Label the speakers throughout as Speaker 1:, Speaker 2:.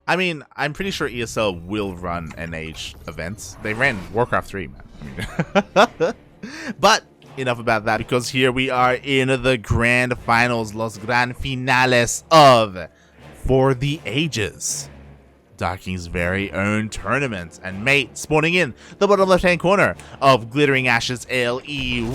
Speaker 1: I mean, I'm pretty sure ESL will run NH events. They ran Warcraft 3, man. I mean, but enough about that, because here we are in the grand finals, los gran finales of For the Ages, Ducklings' very own tournament. And mate, spawning in the bottom left-hand corner of Glittering Ashes LE,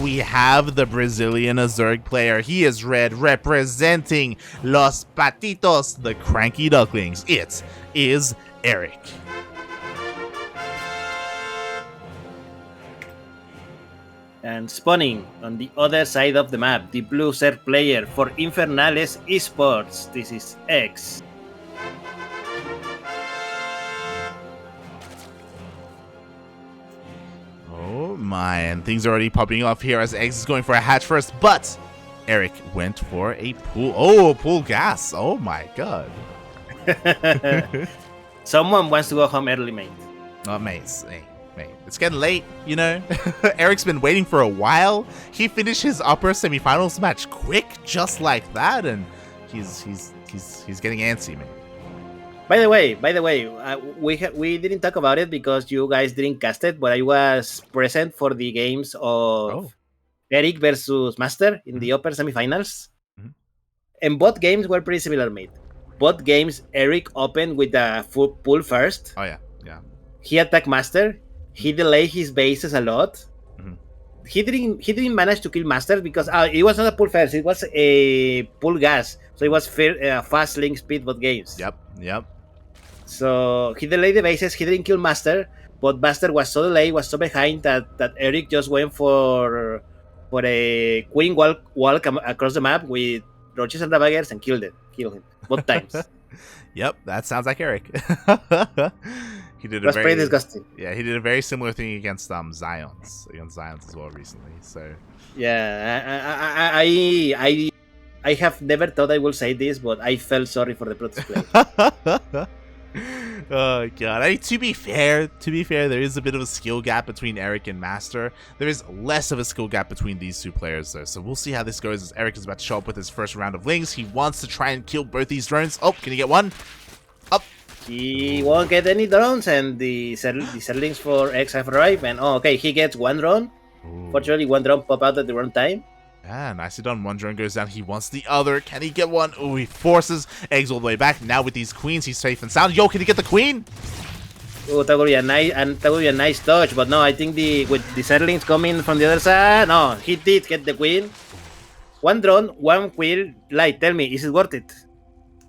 Speaker 1: we have the Brazilian Zerg player. He is red, representing Los Patitos, the CranKy Ducklings. It is Erik.
Speaker 2: And spawning on the other side of the map, the blue Zerg player for Infernales Esports. This is X.
Speaker 1: Oh my, and things are already popping off here as X is going for a hatch first, but Erik went for a pool. Oh, pool gas. Oh my god.
Speaker 2: Someone wants to go home early, mate.
Speaker 1: Oh, mate, it's getting late, you know. Erik's been waiting for a while. He finished his upper semifinals match quick, just like that, and he's getting antsy, man.
Speaker 2: By the way, we didn't talk about it because you guys didn't cast it, but I was present for the games of Erik versus Master in the upper semifinals, and both games were pretty similar, mate. Both games, Erik opened with a full pull first.
Speaker 1: Oh yeah.
Speaker 2: He attacked Master. He delayed his bases a lot. He didn't manage to kill Master because it was not a pull first. It was a pull gas. So it was fast link speed both games.
Speaker 1: Yep.
Speaker 2: So he delayed the bases. He didn't kill Master, but Master was so delayed, was so behind that Erik just went for a queen walk across the map with roaches and ravaggers and killed him both times.
Speaker 1: Yep, that sounds like Erik. He did
Speaker 2: That's pretty disgusting.
Speaker 1: Yeah, he did a very similar thing against Zions as well recently. So
Speaker 2: yeah, I have never thought I will say this, but I felt sorry for the Protoss player.
Speaker 1: Oh god. I mean, to be fair, there is a bit of a skill gap between Erik and Master. There is less of a skill gap between these two players though, so we'll see how this goes as Erik is about to show up with his first round of lings. He wants to try and kill both these drones. Oh, can he get one? Up.
Speaker 2: He won't get any drones, and the Zerglings for X have arrived, and okay, he gets one drone. Fortunately, one drone pop out at the wrong time.
Speaker 1: Yeah, nicely done. One drone goes down. He wants the other. Can he get one? Oh, he forces eggs all the way back. Now with these queens, he's safe and sound. Yo, can he get the queen?
Speaker 2: Oh, that would be a nice touch, but no, I think with the Zerglings coming from the other side, no, he did get the queen. One drone, one queen. Like, tell me, is it worth it?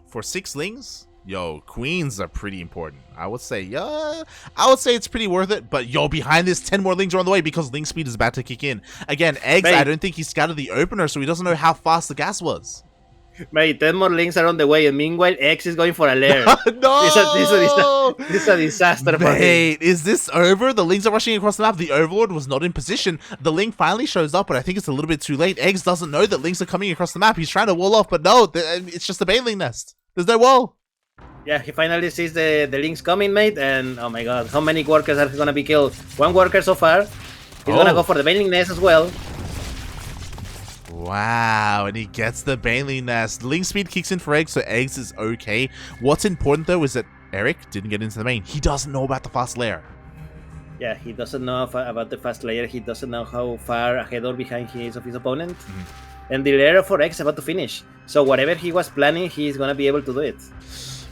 Speaker 1: For 6 lings? Yo, queens are pretty important. I would say it's pretty worth it, but yo, behind this, 10 more lings are on the way because ling speed is about to kick in. Again, eggs, I don't think he scouted the opener, so he doesn't know how fast the gas was.
Speaker 2: Mate, 10 more lings are on the way, and meanwhile, X is going for a lair.
Speaker 1: No!
Speaker 2: This is a disaster for him.
Speaker 1: Wait, is this over? The lings are rushing across the map. The Overlord was not in position. The ling finally shows up, but I think it's a little bit too late. Eggs doesn't know that lings are coming across the map. He's trying to wall off, but no, it's just a baneling nest. There's no wall.
Speaker 2: Yeah, he finally sees the links coming, mate, and oh my god, how many workers are gonna be killed? One worker so far. He's gonna go for the baneling nest as well.
Speaker 1: Wow, and he gets the baneling nest. Ling speed kicks in for Eggs, so Eggs is okay. What's important though is that Erik didn't get into the main. He doesn't know about the fast layer.
Speaker 2: Yeah, he doesn't know about the fast layer. He doesn't know how far ahead or behind he is of his opponent. And the layer for X is about to finish. So whatever he was planning, he's gonna be able to do it.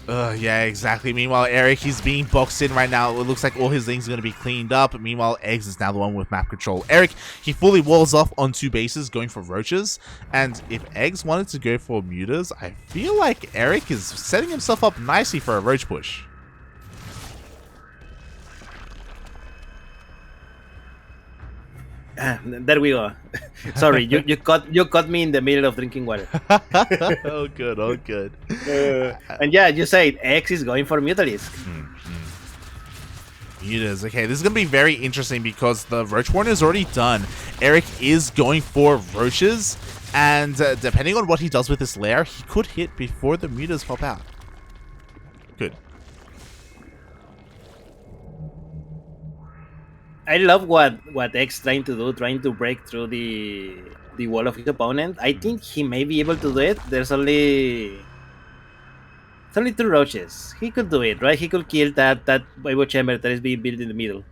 Speaker 1: Yeah, exactly. Meanwhile, Erik, he's being boxed in right now. It looks like all his things are going to be cleaned up. Meanwhile, Eggs is now the one with map control. Erik, he fully walls off on 2 bases, going for roaches. And if Eggs wanted to go for mutas, I feel like Erik is setting himself up nicely for a roach push.
Speaker 2: There we go. Sorry, you caught me in the middle of drinking water.
Speaker 1: Oh, good. Oh, good.
Speaker 2: And yeah, you said X is going for Mutalisk.
Speaker 1: Mutas. Okay, this is going to be very interesting because the Roach Warren is already done. Erik is going for roaches, and depending on what he does with this lair, he could hit before the mutas pop out. Good.
Speaker 2: I love what X trying to do, trying to break through the wall of his opponent. I think he may be able to do it. There's only It's only 2 roaches. He could do it, right? He could kill that Bible chamber that is being built in the middle.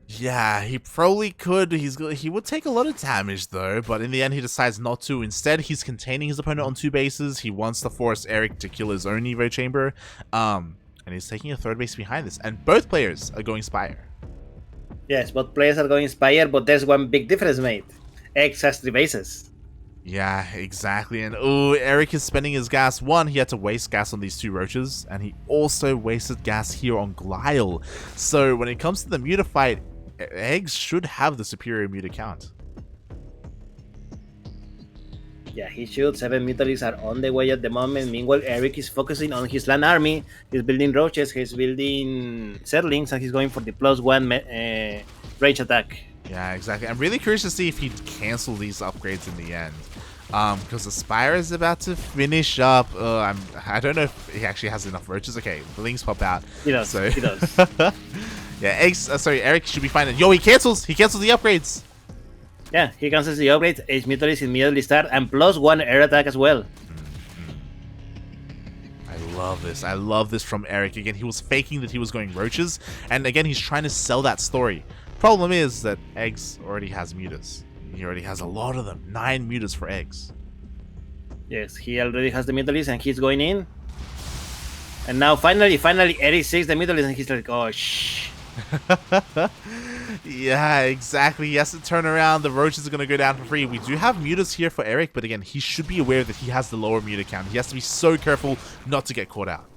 Speaker 1: Yeah, he probably could. He would take a lot of damage though, but in the end he decides not to. Instead, he's containing his opponent on 2 bases. He wants to force Erik to kill his own Evo chamber. And he's taking a 3rd base behind this. And both players are going Spire.
Speaker 2: Yes, both players are going Spire, but there's one big difference, mate. X has 3 bases.
Speaker 1: Yeah, exactly. And Erik is spending his gas. One, he had to waste gas on these 2 roaches, and he also wasted gas here on Glial. So when it comes to the Muta fight, eGGz should have the superior Muta count.
Speaker 2: Yeah, he should. 7 Mutalics are on the way at the moment. Meanwhile, Erik is focusing on his land army. He's building roaches, he's building Zerlings, and he's going for the +1 rage attack.
Speaker 1: Yeah, exactly. I'm really curious to see if he'd cancel these upgrades in the end. Because the Spire is about to finish up. I don't know if he actually has enough roaches. Okay, the Lings pop out.
Speaker 2: He does.
Speaker 1: So.
Speaker 2: He does.
Speaker 1: Yeah, Erik should be fine. Yo, he cancels the upgrades.
Speaker 2: Yeah, he cancels the upgrades. 8 Mutalics immediately start, and +1 air attack as well.
Speaker 1: I love this. I love this from Erik. Again, he was faking that he was going roaches, and again, he's trying to sell that story. Problem is that eGGz already has mutas. He already has a lot of them. 9 mutas for eGGz.
Speaker 2: Yes, he already has the Mutalics, and he's going in. And now finally, Erik sees the Mutalics, and he's like, oh, shh.
Speaker 1: Yeah, exactly. He has to turn around. The roaches are going to go down for free. We do have mutas here for Erik, but again, he should be aware that he has the lower muta count. He has to be so careful not to get caught out.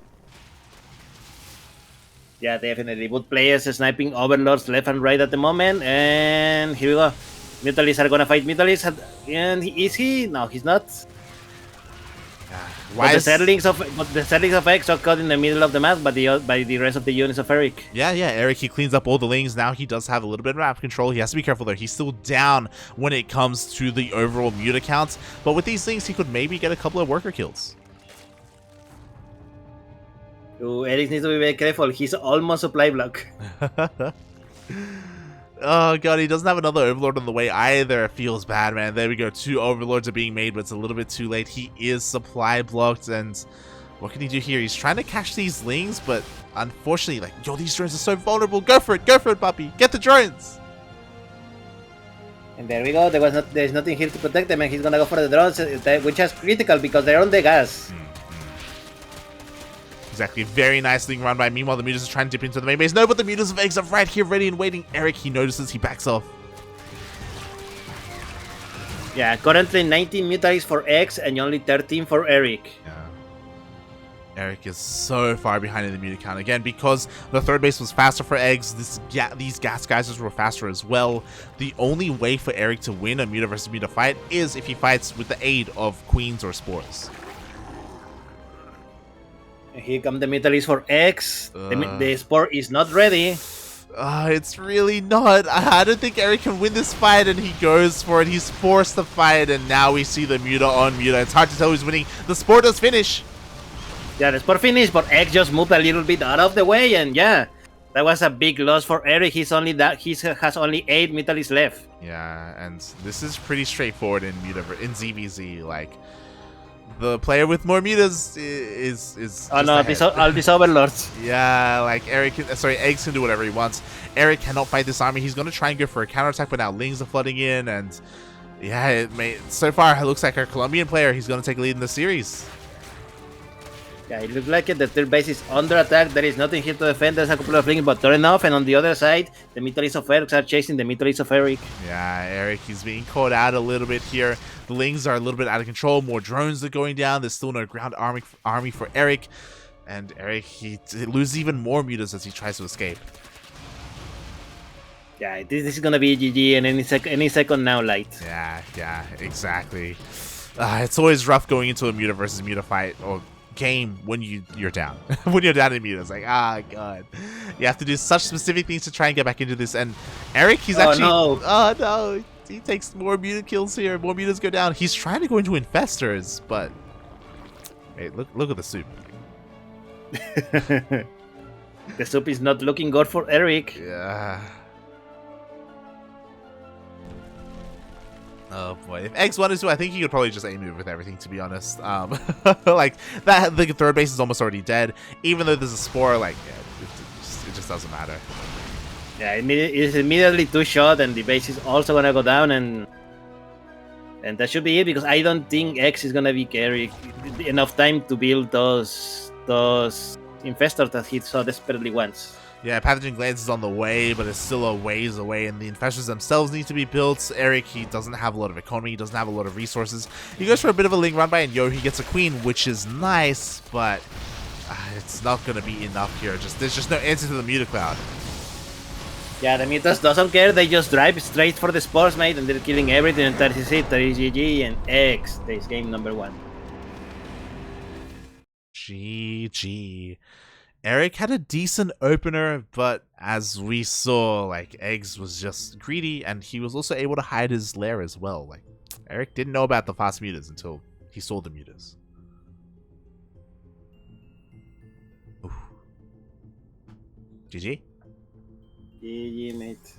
Speaker 2: Yeah, definitely. Both players sniping overlords left and right at the moment. And here we go. Mutalics are going to fight Mutalics. And is he? No, he's not.
Speaker 1: Why
Speaker 2: the Zerlings of eGGz are caught in the middle of the map by the rest of the units of Erik.
Speaker 1: Yeah, Erik, he cleans up all the Lings. Now he does have a little bit of map control. He has to be careful there. He's still down when it comes to the overall muta count. But with these things, he could maybe get a couple of worker kills.
Speaker 2: Erik needs to be very careful. He's almost supply block.
Speaker 1: Oh god, he doesn't have another overlord on the way either. It feels bad, man. There we go. 2 overlords are being made, but it's a little bit too late. He is supply blocked, and what can he do here? He's trying to catch these Lings, but unfortunately, like, yo, these drones are so vulnerable. Go for it, puppy. Get the drones.
Speaker 2: And there we go. There's nothing here to protect them, and he's gonna go for the drones, which is critical because they're on the gas.
Speaker 1: Exactly. Very nice Ling run by. Meanwhile, the mutas are trying to dip into the main base. No, but the mutas of eGGz are right here, ready and waiting. Erik, he notices, he backs off.
Speaker 2: Yeah, currently 19 Mutalics for eGGz and only 13 for Erik.
Speaker 1: Yeah. Erik is so far behind in the muta count. Again, because the 3rd base was faster for eGGz, these gas geysers were faster as well. The only way for Erik to win a muta versus muta fight is if he fights with the aid of queens or spores.
Speaker 2: Here come the Mutalics for eGGz. The spore is not ready.
Speaker 1: It's really not. I don't think Erik can win this fight, and he goes for it. He's forced to fight, and now we see the muta on muta. It's hard to tell who's winning. The spore does finish.
Speaker 2: Yeah, the spore finished, but eGGz just moved a little bit out of the way, and yeah, that was a big loss for Erik. He has only 8 Mutalics left.
Speaker 1: Yeah, and this is pretty straightforward in ZvZ. Like, the player with more mutas is
Speaker 2: oh no, all these overlords.
Speaker 1: Yeah, like eGGz can do whatever he wants. Erik cannot fight this army. He's gonna try and go for a counterattack, but now Lings are flooding in, and yeah, so far it looks like our Colombian player, he's gonna take a lead in the series.
Speaker 2: Yeah, it looks like it. The 3rd base is under attack. There is nothing here to defend. There's a couple of Lings, but turning off. And on the other side, the Mutalics of Erik are chasing the Mutalics of Erik.
Speaker 1: Yeah, Erik, he's being caught out a little bit here. The Lings are a little bit out of control. More drones are going down. There's still no ground army for Erik. And Erik, he loses even more mutas as he tries to escape.
Speaker 2: Yeah, this is gonna be GG in any second now, Light.
Speaker 1: Yeah, exactly. It's always rough going into a muta versus muta fight or game when you're down. When you're down in muta, it's like, god, you have to do such specific things to try and get back into this. And Erik, he's no, he takes more muta kills here. More mutas go down. He's trying to go into infestors, but hey, look at the soup.
Speaker 2: The soup is not looking good for Erik.
Speaker 1: Yeah. Oh boy, if Eggs wanted to, I think he could probably just aim it with everything, to be honest. Like, that, the third base is almost already dead. Even though there's a spore, like, yeah, it just doesn't matter.
Speaker 2: Yeah, it's immediately 2-shot, and the base is also gonna go down, and that should be it, because I don't think X is gonna be carry enough time to build those infestors that he so desperately wants.
Speaker 1: Yeah, Pathogen Glands is on the way, but it's still a ways away, and the infestors themselves need to be built. Erik, he doesn't have a lot of economy, he doesn't have a lot of resources. He goes for a bit of a Ling run by, and he gets a queen, which is nice, but it's not going to be enough here. There's just no answer to the Mutacloud.
Speaker 2: Yeah, the Mutas doesn't care, they just drive straight for the spores, mate, and they're killing everything, and that is it. That is GG, and X takes game number 1.
Speaker 1: GG. Erik had a decent opener, but as we saw, like, eGGz was just greedy, and he was also able to hide his lair as well. Like, Erik didn't know about the fast mutas until he saw the mutas. Oof. GG?
Speaker 2: GG, mate.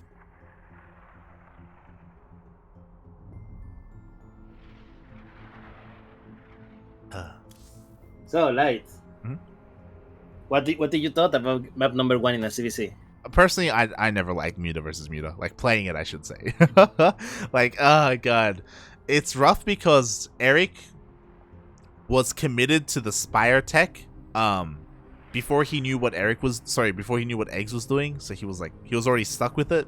Speaker 2: So, Light. What did you thought about map number 1 in a ZvZ?
Speaker 1: Personally, I never liked Muta versus Muta. Like, playing it, I should say. Like, oh god. It's rough because Erik was committed to the Spire tech before he knew what before he knew what eGGz was doing. So he was already stuck with it.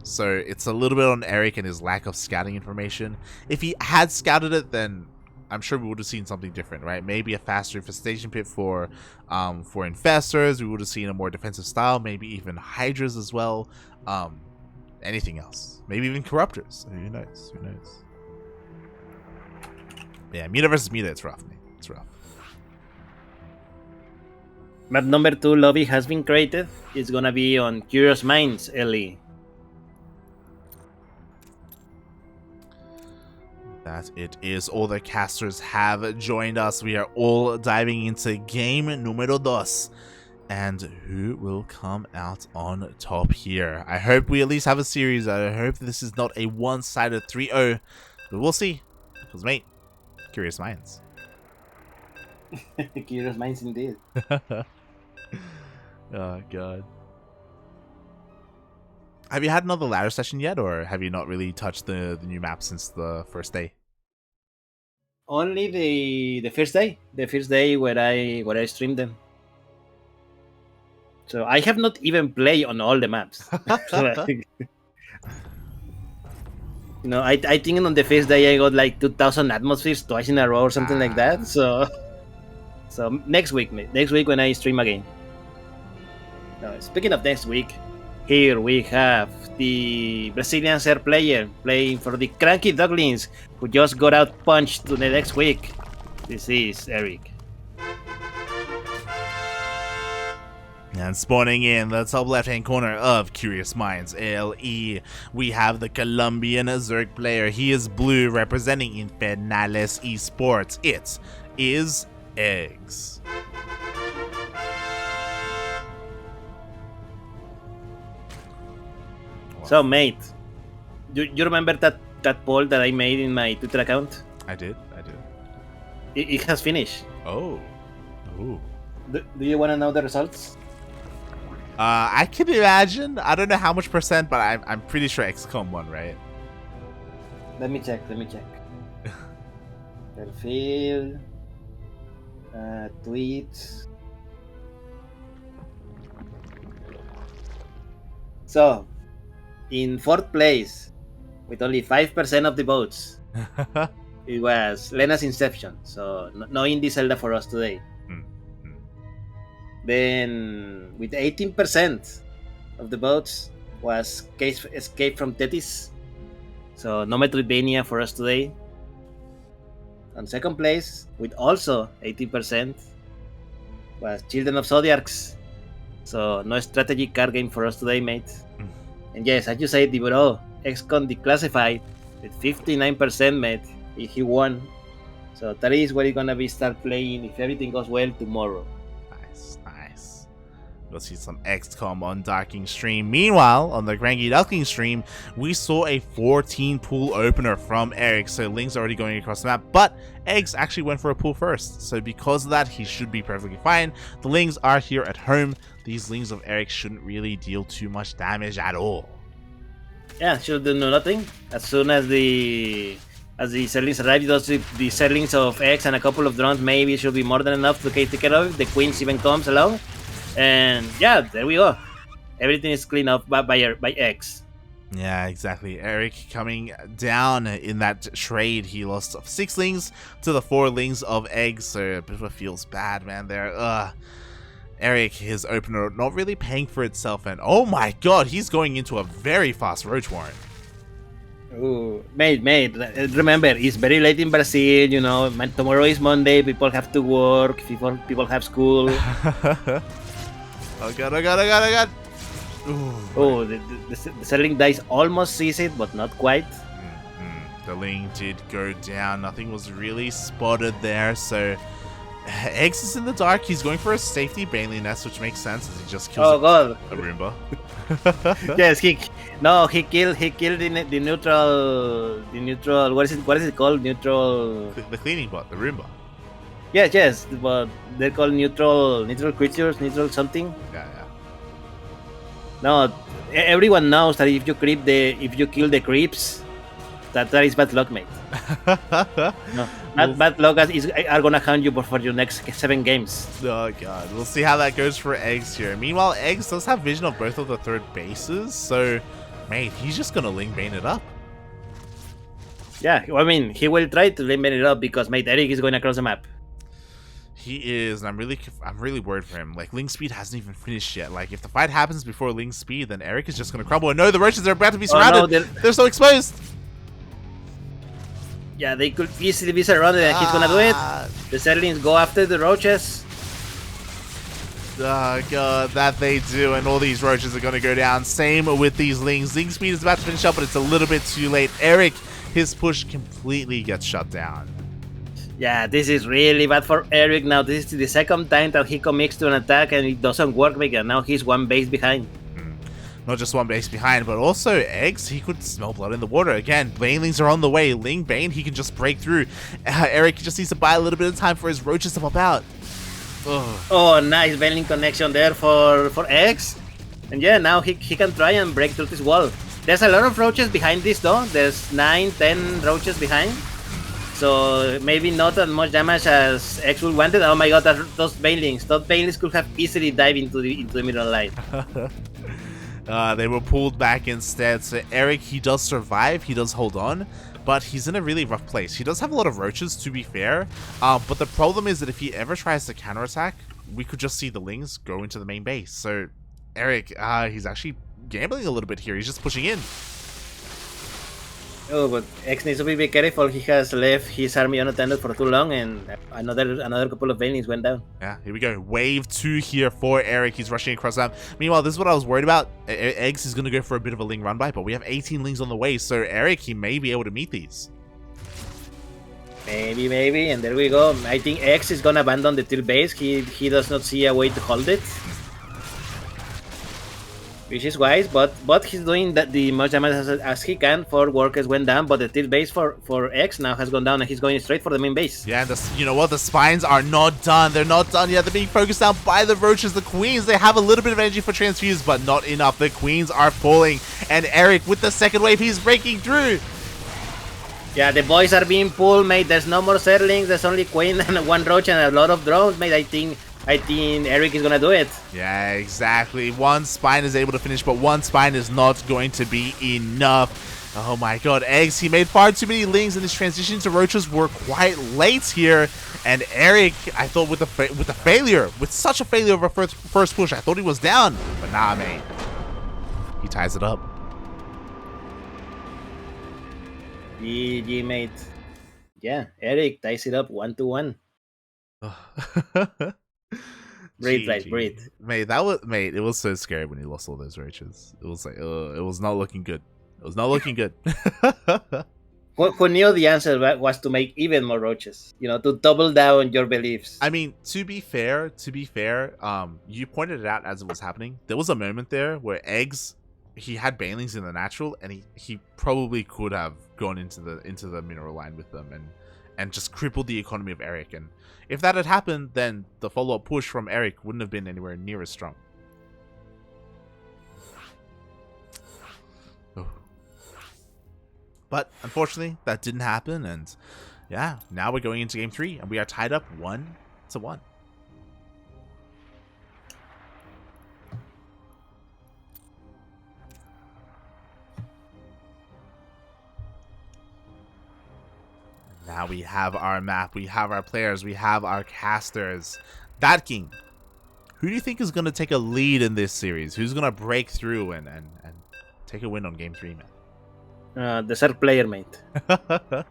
Speaker 1: So it's a little bit on Erik and his lack of scouting information. If he had scouted it, then I'm sure we would have seen something different, right? Maybe a faster infestation pit for infestors. We would have seen a more defensive style, maybe even hydras as well. Anything else? Maybe even corruptors. Who knows? Who knows? Yeah, Muta versus Muta, it's rough, man. It's rough.
Speaker 2: Map number 2 lobby has been created. It's gonna be on Curious Minds, Ellie.
Speaker 1: That it is. All the casters have joined us. We are all diving into game numero 2. And who will come out on top here? I hope we at least have a series. I hope this is not a one-sided 3-0. But we'll see. Because, mate, Curious Minds.
Speaker 2: Curious Minds indeed.
Speaker 1: Oh, God. Have you had another ladder session yet, or have you not really touched the new map since the first day?
Speaker 2: Only the first day. The first day where I streamed them. So I have not even played on all the maps. I think on the first day I got like 2,000 atmospheres twice in a row or something like that. So next week when I stream again. Now, speaking of next week, here we have the Brazilian Ser player playing for the CranKy Ducklings, who just got out punched to the next week. This is Erik.
Speaker 1: And spawning in the top left-hand corner of Curious Minds LE, we have the Colombian Zerg player. He is blue, representing Infernales Esports. It is eGGz.
Speaker 2: So, mate, you remember that poll that I made in my Twitter account?
Speaker 1: I did.
Speaker 2: It has finished.
Speaker 1: Oh. Ooh.
Speaker 2: Do you want to know the results?
Speaker 1: I can imagine. I don't know how much percent, but I'm pretty sure XCOM won, right?
Speaker 2: Let me check. Perfil. Tweets. So, in 4th place, with only 5% of the votes, it was Lena's Inception. So, no indie Zelda for us today. Then, with 18% of the votes, was Escape from Tethys. So, no Metroidvania for us today. On 2nd place, with also 18%, was Children of Zodiacs. So, no strategy card game for us today, mate. And yes, as you said, bro, XCOM declassified with 59%, mate. He won. So that is what he's gonna be start playing if everything goes well tomorrow.
Speaker 1: Nice. We'll see some XCOM on Darking stream. Meanwhile, on the CranKy Ducklings stream, we saw a 14 pool opener from Erik. So Ling's already going across the map, but eGGz actually went for a pool first. So because of that, he should be perfectly fine. The Lings are here at home. These Lings of Erik shouldn't really deal too much damage at all.
Speaker 2: Yeah, should do nothing. As soon as the Zerlings arrive, those the Zerlings of eGGz and a couple of drones maybe should be more than enough to take care of it. The Queens even comes along. And yeah, there we go. Everything is cleaned up by eGGz.
Speaker 1: Yeah, exactly. Erik coming down in that trade. He lost 6 Lings to the 4 Lings of eGGz. So a bit of a feels bad, man, there. Erik, his opener, not really paying for itself. And oh my god, he's going into a very fast Roach Warren.
Speaker 2: Ooh, mate, remember, it's very late in Brazil, you know, tomorrow is Monday, people have to work, people have school.
Speaker 1: Oh god. Ooh,
Speaker 2: oh, the Zerling dice almost sees it, but not quite.
Speaker 1: The Ling did go down, nothing was really spotted there, so eGGz is in the dark. He's going for a safety Baneling nest, which makes sense as he just kills a Roomba.
Speaker 2: Yes, he killed the neutral what is it called? Neutral,
Speaker 1: the cleaning bot, the Roomba.
Speaker 2: Yes, but they're called neutral creatures, neutral something.
Speaker 1: Yeah.
Speaker 2: No, everyone knows that if you kill the creeps, that is bad luck, mate. No, bad luck are gonna hunt you for your next 7 games.
Speaker 1: Oh god, we'll see how that goes for eGGz here. Meanwhile, eGGz does have vision of both of the third bases, so mate, he's just gonna Ling Bane it up.
Speaker 2: Yeah, I mean, he will try to Ling Bane it up because mate, Erik is going across the map.
Speaker 1: He is, and I'm really worried for him. Like, Ling speed hasn't even finished yet. Like, if the fight happens before Ling speed, then Erik is just gonna crumble. And no, the Roaches are about to be surrounded. Oh, no, they're so exposed.
Speaker 2: Yeah, they could easily be surrounded, and he's gonna do it. The Zerlings go after the Roaches.
Speaker 1: Oh god, that they do, and all these Roaches are gonna go down. Same with these Lings. Ling speed is about to finish up, but it's a little bit too late. Erik, his push completely gets shut down.
Speaker 2: Yeah, this is really bad for Erik now. This is the second time that he commits to an attack and it doesn't work because now he's 1 base behind.
Speaker 1: Not just 1 base behind, but also eGGz, he could smell blood in the water. Again, Banelings are on the way. Ling Bane, he can just break through. Erik just needs to buy a little bit of time for his Roaches to pop out. Ugh.
Speaker 2: Oh, nice Baneling connection there for eGGz. And yeah, now he can try and break through this wall. There's a lot of Roaches behind this though. There's 9-10 Roaches behind. So maybe not as much damage as eGGz would wanted. Oh my god, those Banelings. Those Banelings could have easily dived into the middle line.
Speaker 1: They were pulled back instead. So Erik, he does survive. He does hold on. But he's in a really rough place. He does have a lot of Roaches, to be fair. But the problem is that if he ever tries to counterattack, we could just see the Lings go into the main base. So Erik, he's actually gambling a little bit here. He's just pushing in.
Speaker 2: Oh, but eGGz needs to be careful. He has left his army unattended for too long, and another couple of Banelings went down.
Speaker 1: Yeah, here we go. Wave 2 here for Erik. He's rushing across that. Meanwhile, this is what I was worried about. eGGz is going to go for a bit of a Ling run by, but we have 18 Lings on the way, so Erik, he may be able to meet these.
Speaker 2: Maybe, and there we go. I think eGGz is going to abandon the tier base. He does not see a way to hold it. Which is wise, but he's doing the much damage as he can. 4 workers went down, but the tier base for eGGz now has gone down, and he's going straight for the main base.
Speaker 1: Yeah, and you know what? The spines are not done. They're not done yet. They're being focused down by the Roaches. The Queens, they have a little bit of energy for transfuse, but not enough. The Queens are falling, and Erik with the second wave, he's breaking through.
Speaker 2: Yeah, the boys are being pulled, mate. There's no more Zerlings. There's only Queen and 1 Roach and a lot of drones, mate. I think Erik is gonna do it.
Speaker 1: Yeah, exactly. 1 spine is able to finish, but 1 spine is not going to be enough. Oh my god, eGGz, he made far too many Lings, and his transition to Roaches were quite late here. And Erik, I thought with such a failure of a first push, I thought he was down. But nah, mate. He ties it up.
Speaker 2: GG, mate. Yeah, Erik ties it up 1-1. Breathe, guys, breathe.
Speaker 1: Mate, it was so scary when he lost all those Roaches. It was like, it was not looking good. It was not looking good.
Speaker 2: Who knew the answer was to make even more roaches? You know, to double down your beliefs.
Speaker 1: I mean, to be fair, you pointed it out as it was happening. There was a moment there where eggs, he had banelings in the natural, and he probably could have gone into the mineral line with them and just crippled the economy of Erik. And if that had happened, then the follow-up push from Erik wouldn't have been anywhere near as strong. Oh. But unfortunately, that didn't happen, and yeah, now we're going into game 3, and we are tied up 1-1. Now we have our map, we have our players, we have our casters. Ducklings, who do you think is going to take a lead in this series? Who's going to break through and take a win on game 3, man?
Speaker 2: The third player, mate.
Speaker 1: Oh,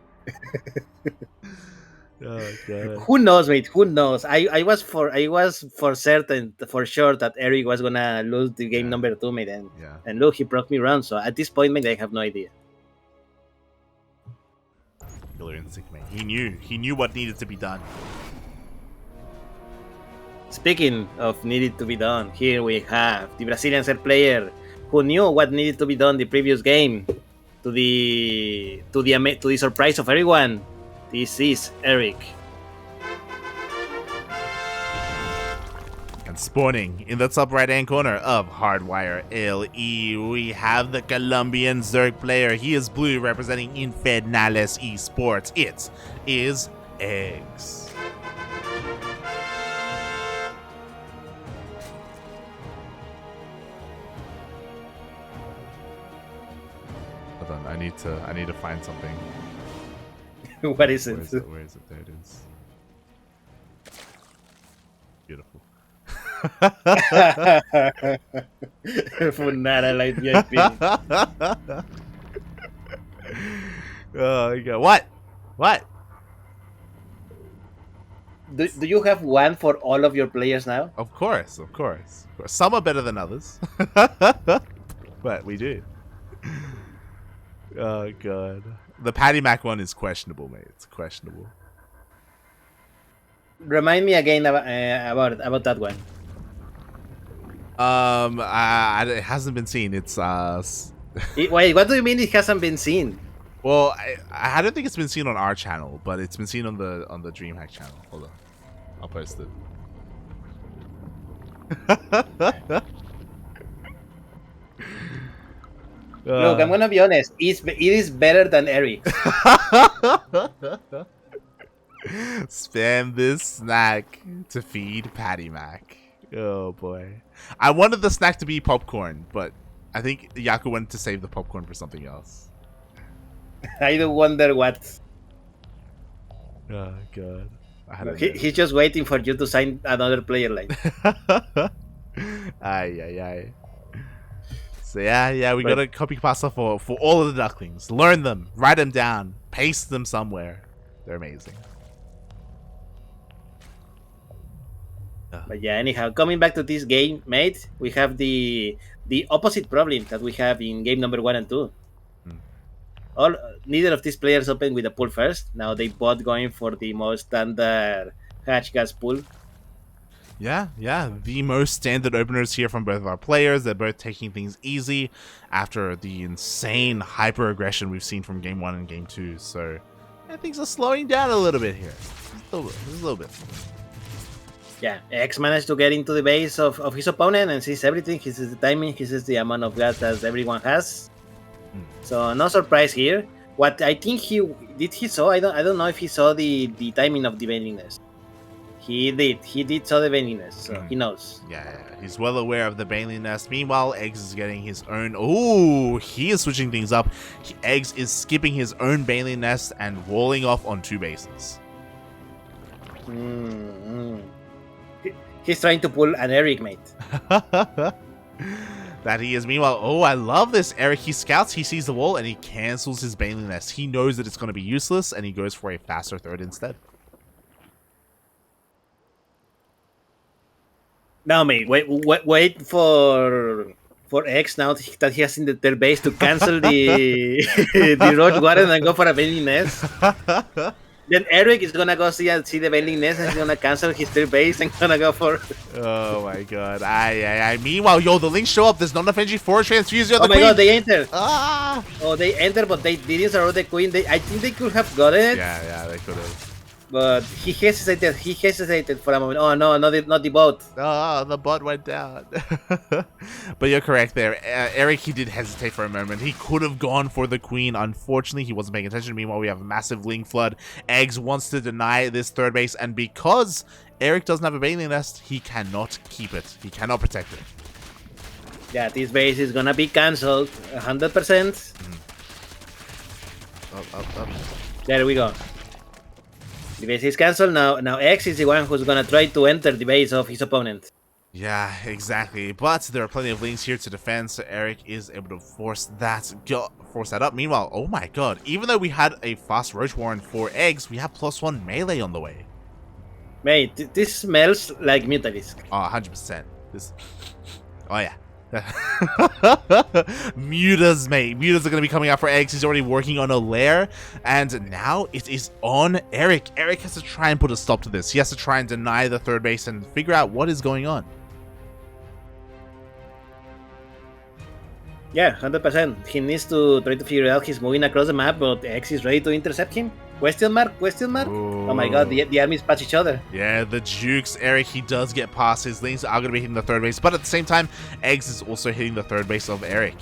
Speaker 1: God.
Speaker 2: Who knows, mate? Who knows? I was for certain, for sure, that Erik was gonna lose the game number 2, mate. And look, he broke me around. So at this point, mate, I have no idea.
Speaker 1: He knew what needed to be done.
Speaker 2: Speaking of needed to be done, here we have the Brazilian third player who knew what needed to be done the previous game. To the surprise of everyone, this is Erik.
Speaker 1: And spawning in the top right-hand corner of Hardwire LE, we have the Colombian Zerg player. He is blue, representing Infernales Esports. It is eGGz. Hold on, I need to find something.
Speaker 2: What is it?
Speaker 1: Where is it? There it is. Beautiful.
Speaker 2: Funara like VIP.
Speaker 1: Oh, you go. What?
Speaker 2: Do you have one for all of your players now?
Speaker 1: Of course. Some are better than others. But we do. Oh, God. The Patty Mac one is questionable, mate. It's questionable.
Speaker 2: Remind me again about that one.
Speaker 1: It hasn't been seen. It's
Speaker 2: Wait, what do you mean it hasn't been seen?
Speaker 1: Well, I don't think it's been seen on our channel, but it's been seen on the DreamHack channel. Hold on, I'll post it.
Speaker 2: Look, I'm gonna be honest. It is better than Erik.
Speaker 1: Spam this snack to feed Patty Mac. Oh boy, I wanted the snack to be popcorn, but I think Yaku wanted to save the popcorn for something else.
Speaker 2: I do wonder what.
Speaker 1: Oh, God.
Speaker 2: He's just waiting for you to sign another player line.
Speaker 1: Aye. So yeah, we got a copy pasta for all of the Ducklings. Learn them, write them down, paste them somewhere. They're amazing.
Speaker 2: But yeah, anyhow, coming back to this game, mate, we have the opposite problem that we have in game number 1 and 2. Neither of these players opened with a pool first. Now they both going for the most standard hatch gas pool.
Speaker 1: Yeah, the most standard openers here from both of our players. They're both taking things easy after the insane hyper aggression we've seen from game 1 and game 2. So yeah, things are slowing down a little bit here. Just a little bit.
Speaker 2: Yeah, X managed to get into the base of his opponent and sees everything. He sees the timing, he sees the amount of gas that everyone has. So no surprise here. What I think he saw, I don't know if he saw the timing of the baneless. He did saw the baneless, so he knows.
Speaker 1: Yeah, he's well aware of the baneless. Meanwhile, eGGz is getting his own. Oh, he is switching things up. eGGz is skipping his own baneless and walling off on 2 bases.
Speaker 2: He's trying to pull an Erik, mate.
Speaker 1: That he is. Meanwhile, oh, I love this. Erik, he scouts, he sees the wall, and he cancels his baneless. He knows that it's going to be useless, and he goes for a faster third instead.
Speaker 2: Now, mate, wait for for X now that he has in the third base to cancel the the Roach Warden and go for a Bailing Nest. Then Erik is gonna go see the Bailing Nest and he's gonna cancel his third base and gonna go for.
Speaker 1: Oh my god. Meanwhile, yo, the Lynx show up. There's not enough energy for a transfuse.
Speaker 2: Oh my god, they enter.
Speaker 1: Ah!
Speaker 2: Oh, they enter, but they didn't surround the Queen. I think they could have gotten it.
Speaker 1: Yeah, they could have.
Speaker 2: But he hesitated. He hesitated for a moment. Oh no, not the boat.
Speaker 1: Oh, the bot went down. But you're correct there. Erik, he did hesitate for a moment. He could have gone for the Queen. Unfortunately, he wasn't paying attention. Meanwhile, we have a massive Ling Flood. eGGz wants to deny this third base, and because Erik doesn't have a Bailing Nest, he cannot keep it. He cannot protect it.
Speaker 2: Yeah, this base is gonna be cancelled 100%.
Speaker 1: Up.
Speaker 2: There we go. The base is cancelled now. Now X is the one who's gonna try to enter the base of his opponent.
Speaker 1: Yeah, exactly. But there are plenty of Lings here to defend, so Erik is able to force that up. Meanwhile, oh my god, even though we had a fast Roach Warren for eGGz, we have +1 melee on the way.
Speaker 2: Mate, this smells like Mutalisk.
Speaker 1: Oh, 100%. This. Oh yeah. Mutas, mate. Mutas are going to be coming out for eGGz. He's already working on a lair. And now it is on Erik. Erik has to try and put a stop to this. He has to try and deny the third base and figure out what is going on.
Speaker 2: Yeah, 100%. He needs to try to figure out he's moving across the map, but X is ready to intercept him. Question mark?
Speaker 1: Ooh.
Speaker 2: Oh my god, the armies patch each other.
Speaker 1: Yeah, the Jukes. Erik, he does get past. His Lings are going to be hitting the third base, but at the same time, eGGz is also hitting the third base of Erik.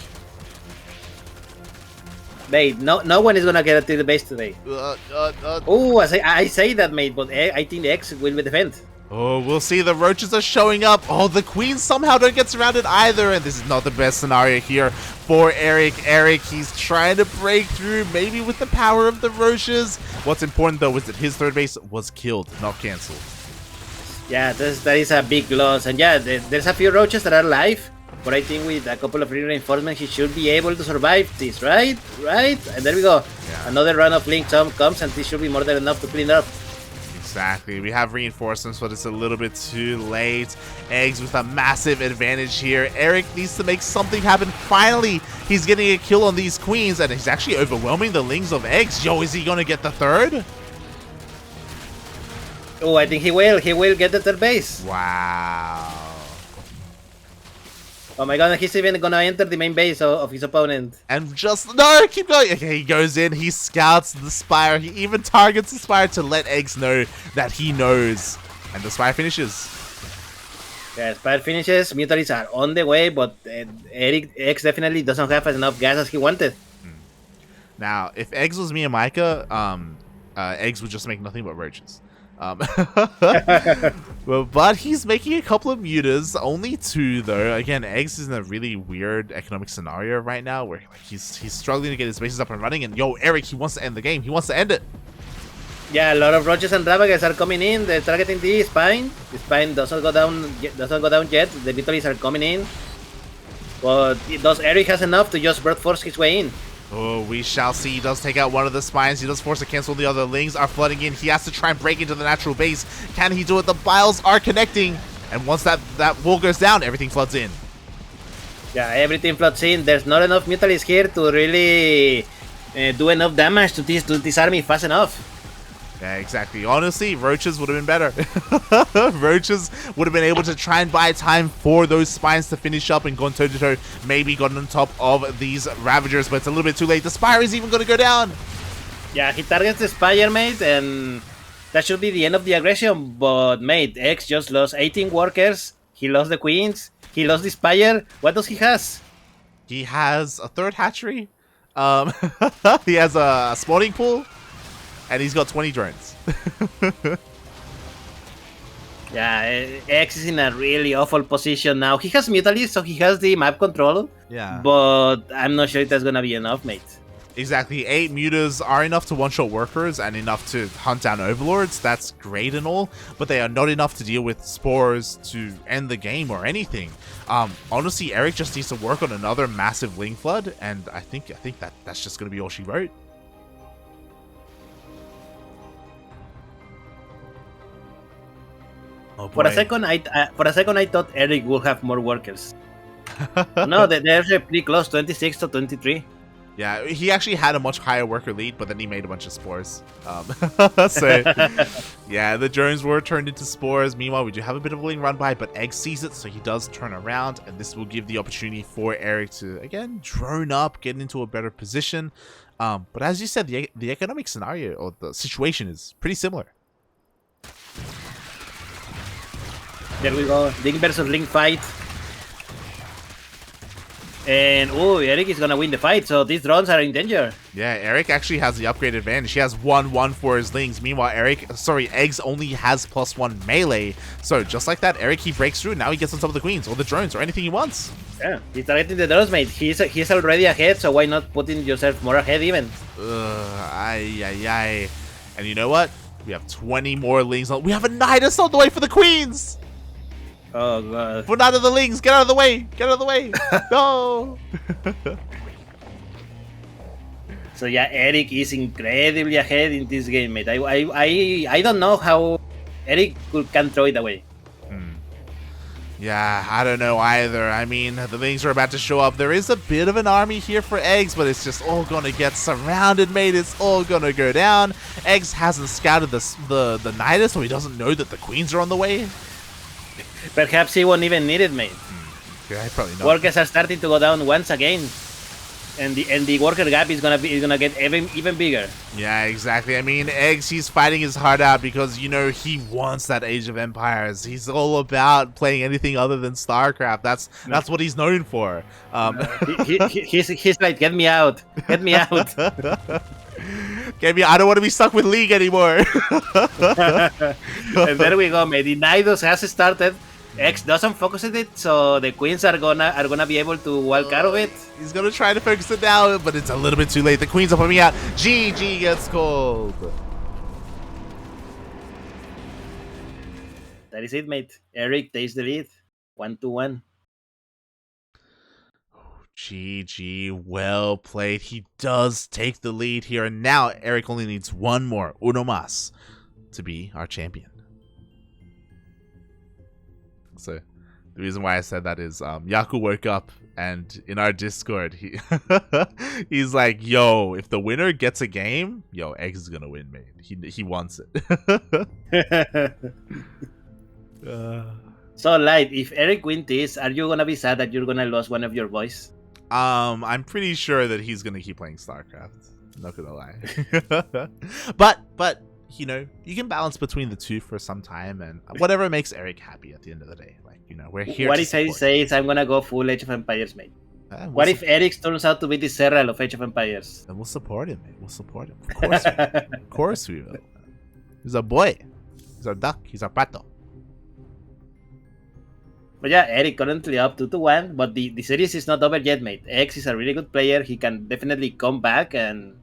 Speaker 2: Mate, no one is going to get to the base today. Oh, I say that, mate, but I think the X will be defend.
Speaker 1: Oh, we'll see. The Roaches are showing up. Oh, the Queen somehow don't get surrounded either. And this is not the best scenario here for Erik. Erik, he's trying to break through, maybe with the power of the Roaches. What's important, though, is that his third base was killed, not cancelled. Yeah,
Speaker 2: that is a big loss. And yeah, there's a few Roaches that are alive. But I think with a couple of reinforcements, he should be able to survive this, right? Right? And there we go. Yeah. Another run of Link comes, and this should be more than enough to clean up.
Speaker 1: Exactly. We have reinforcements, but it's a little bit too late. eGGz with a massive advantage here. Erik needs to make something happen. Finally, he's getting a kill on these Queens, and he's actually overwhelming the Lings of eGGz. Yo, is he going to get the third?
Speaker 2: Oh, I think he will. He will get the third base.
Speaker 1: Wow.
Speaker 2: Oh my god, he's even gonna enter the main base of his opponent.
Speaker 1: And just, no, keep going. Okay, he goes in, he scouts the Spire. He even targets the Spire to let eGGz know that he knows. And the Spire finishes.
Speaker 2: Yeah, Spire finishes. Mutalists are on the way, but eGGz definitely doesn't have enough gas as he wanted.
Speaker 1: Now, if eGGz was me and Micah, eGGz would just make nothing but Roaches. But he's making a couple of mutas, only 2 though. Again, eGGz is in a really weird economic scenario right now where like, he's struggling to get his bases up and running, and yo, Erik, he wants to end the game. He wants to end it.
Speaker 2: Yeah, a lot of Roaches and Ravages are coming in. They're targeting the Spine. The Spine doesn't go down yet. The Mutalists are coming in. But does Erik has enough to just brute force his way in?
Speaker 1: Oh, we shall see. He does take out one of the Spines. He does force a cancel. The other Lings are flooding in. He has to try and break into the natural base. Can he do it? The Biles are connecting. And once that wall goes down, everything floods in.
Speaker 2: Yeah, everything floods in. There's not enough Mutalists here to really do enough damage to this army fast enough.
Speaker 1: Yeah, exactly. Honestly, Roaches would have been better. Roaches would have been able to try and buy time for those Spines to finish up and gone toe-to-toe, maybe gotten on top of these Ravagers, but it's a little bit too late. The Spire is even going to go down.
Speaker 2: Yeah, he targets the Spire, mate, and that should be the end of the aggression, but, mate, eGGz just lost 18 workers. He lost the Queens. He lost the Spire. What does he has?
Speaker 1: He has a third hatchery. He has a spawning pool. And he's got 20 drones.
Speaker 2: Yeah, eGGz is in a really awful position now. He has Mutalists, so he has the map control.
Speaker 1: Yeah.
Speaker 2: But I'm not sure if that's going to be enough, mate.
Speaker 1: Exactly. 8 mutas are enough to one-shot workers and enough to hunt down overlords. That's great and all, but they are not enough to deal with spores to end the game or anything. Honestly, Erik just needs to work on another massive Ling Flood, and I think that's just going to be all she wrote. Oh,
Speaker 2: for a second, I thought Erik would have more workers. No, they're pretty close, 26 to 23.
Speaker 1: Yeah, he actually had a much higher worker lead, but then he made a bunch of spores. So, yeah, the drones were turned into spores. Meanwhile, we do have a bit of a lane run by, but Egg sees it, so he does turn around, and this will give the opportunity for Erik to, again, drone up, get into a better position. But as you said, the economic scenario, or the situation, is pretty similar.
Speaker 2: There we go. Link versus Link fight. And, Erik is going to win the fight, so these drones are in danger.
Speaker 1: Yeah, Erik actually has the upgrade advantage. He has 1/1 for his links. Meanwhile, Eggs only has +1 melee. So just like that, Erik, he breaks through. Now he gets on top of the queens, or the drones, or anything he wants.
Speaker 2: Yeah, he's targeting the drones, mate. He's already ahead, so why not putting yourself more ahead even?
Speaker 1: Ay. And you know what? We have 20 more links. We have a Nidus on the way for the queens!
Speaker 2: Oh, God.
Speaker 1: Put out of the links! Get out of the way! Get out of the way! No!
Speaker 2: So yeah, Erik is incredibly ahead in this game, mate. I don't know how Erik can throw it away.
Speaker 1: Yeah, I don't know either. I mean, the links are about to show up. There is a bit of an army here for Eggs, but it's just all gonna get surrounded, mate. It's all gonna go down. Eggs hasn't scouted the Nidus, so he doesn't know that the queens are on the way.
Speaker 2: Perhaps he won't even need it, mate.
Speaker 1: Yeah, probably not.
Speaker 2: Workers are starting to go down once again, and the worker gap is gonna get even bigger.
Speaker 1: Yeah, exactly. I mean, Eggs, he's fighting his heart out because, you know, he wants that Age of Empires. He's all about playing anything other than StarCraft. That's what he's known for.
Speaker 2: He's like, get me out, get me out.
Speaker 1: Get me! I don't want to be stuck with League anymore.
Speaker 2: And there we go, mate. The Nidus has started. X doesn't focus on it, so the queens are gonna be able to walk out of it.
Speaker 1: He's gonna try to focus it now, but it's a little bit too late. The queens are coming out. GG gets called.
Speaker 2: That is it, mate. Erik takes the lead, 1-1.
Speaker 1: GG, well played. He does take the lead here, and now Erik only needs one more, uno más, to be our champion. So the reason why I said that is Yaku woke up, and in our Discord he's like, yo, if the winner gets a game, yo, Eggs is gonna win, man. He wants it.
Speaker 2: So, Light, if Erik wins this, are you gonna be sad that you're gonna lose one of your boys?
Speaker 1: I'm pretty sure that he's gonna keep playing StarCraft. Not gonna lie. but you know, you can balance between the two for some time, and whatever makes Erik happy at the end of the day. Like, you know, we're here.
Speaker 2: What if he says, I'm gonna go full Age of Empires, mate? What if Erik turns out to be the Serral of Age of Empires?
Speaker 1: Then we'll support him, mate. We'll support him. Of course we will. Of course we will. He's our boy. He's our duck. He's our pato.
Speaker 2: But yeah, Erik currently up 2-1, but the series is not over yet, mate. X is a really good player. He can definitely come back and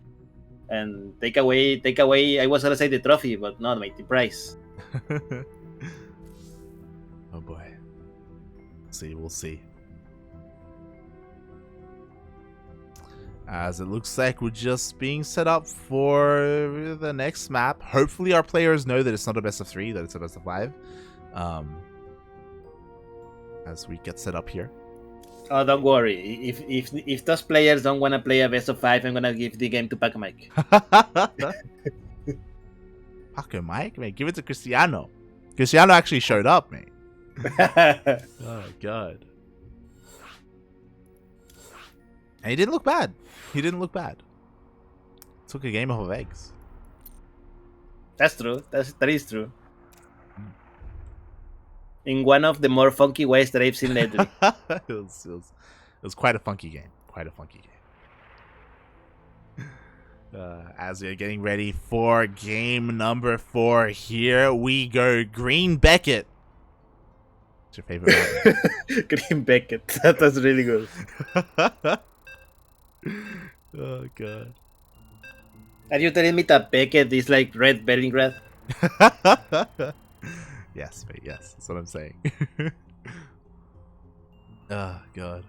Speaker 2: take away. I was gonna say the trophy, but no, mate, the prize.
Speaker 1: Oh boy. We'll see. As it looks like we're just being set up for the next map. Hopefully our players know that it's not a best of 3, that it's a best of 5. As we get set up here.
Speaker 2: Oh, don't worry. If those players don't want to play a best of 5, I'm gonna give the game to Paco Mike.
Speaker 1: Paco Mike, mate, give it to Cristiano. Cristiano actually showed up, mate. Oh god. And he didn't look bad. Took a game off of Eggs.
Speaker 2: That's true. That is true. In one of the more funky ways that I've seen lately.
Speaker 1: it was quite a funky game. As we're getting ready for game number 4, here we go. Green Beckett. What's your favorite one?
Speaker 2: Green Beckett. That was really good.
Speaker 1: Oh god.
Speaker 2: Are you telling me that Beckett is like Red Bellingrad?
Speaker 1: Yes, mate, yes. That's what I'm saying. Oh, God.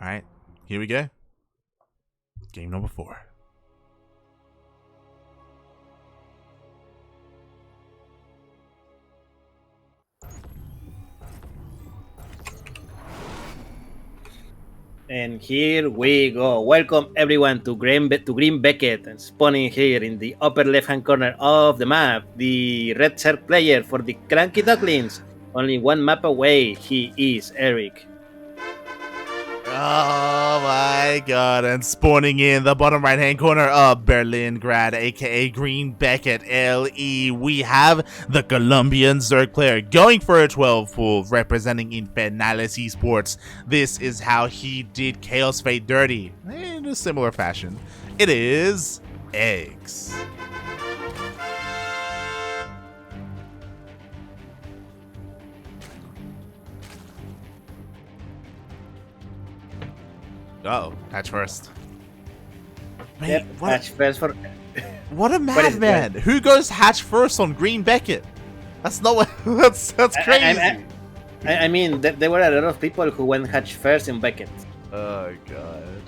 Speaker 1: Alright, here we go. Game number 4.
Speaker 2: And here we go. Welcome everyone to Green Beckett, and spawning here in the upper left-hand corner of the map, the red shirt player for the CranKy Ducklings. Only one map away, he is Erik.
Speaker 1: Oh my god, and spawning in the bottom right hand corner of Berlingrad, aka Green Beckett LE, we have the Colombian Zerg player going for a 12 pool, representing Infernales Esports. This is how he did Chaos Fate dirty, in a similar fashion. It is eGGz. Uh-oh, hatch first. Wait,
Speaker 2: Yep, hatch first for...
Speaker 1: What a madman! Who goes hatch first on Green Beckett? That's not what... that's crazy.
Speaker 2: I mean, there were a lot of people who went hatch first in Beckett.
Speaker 1: Oh, God.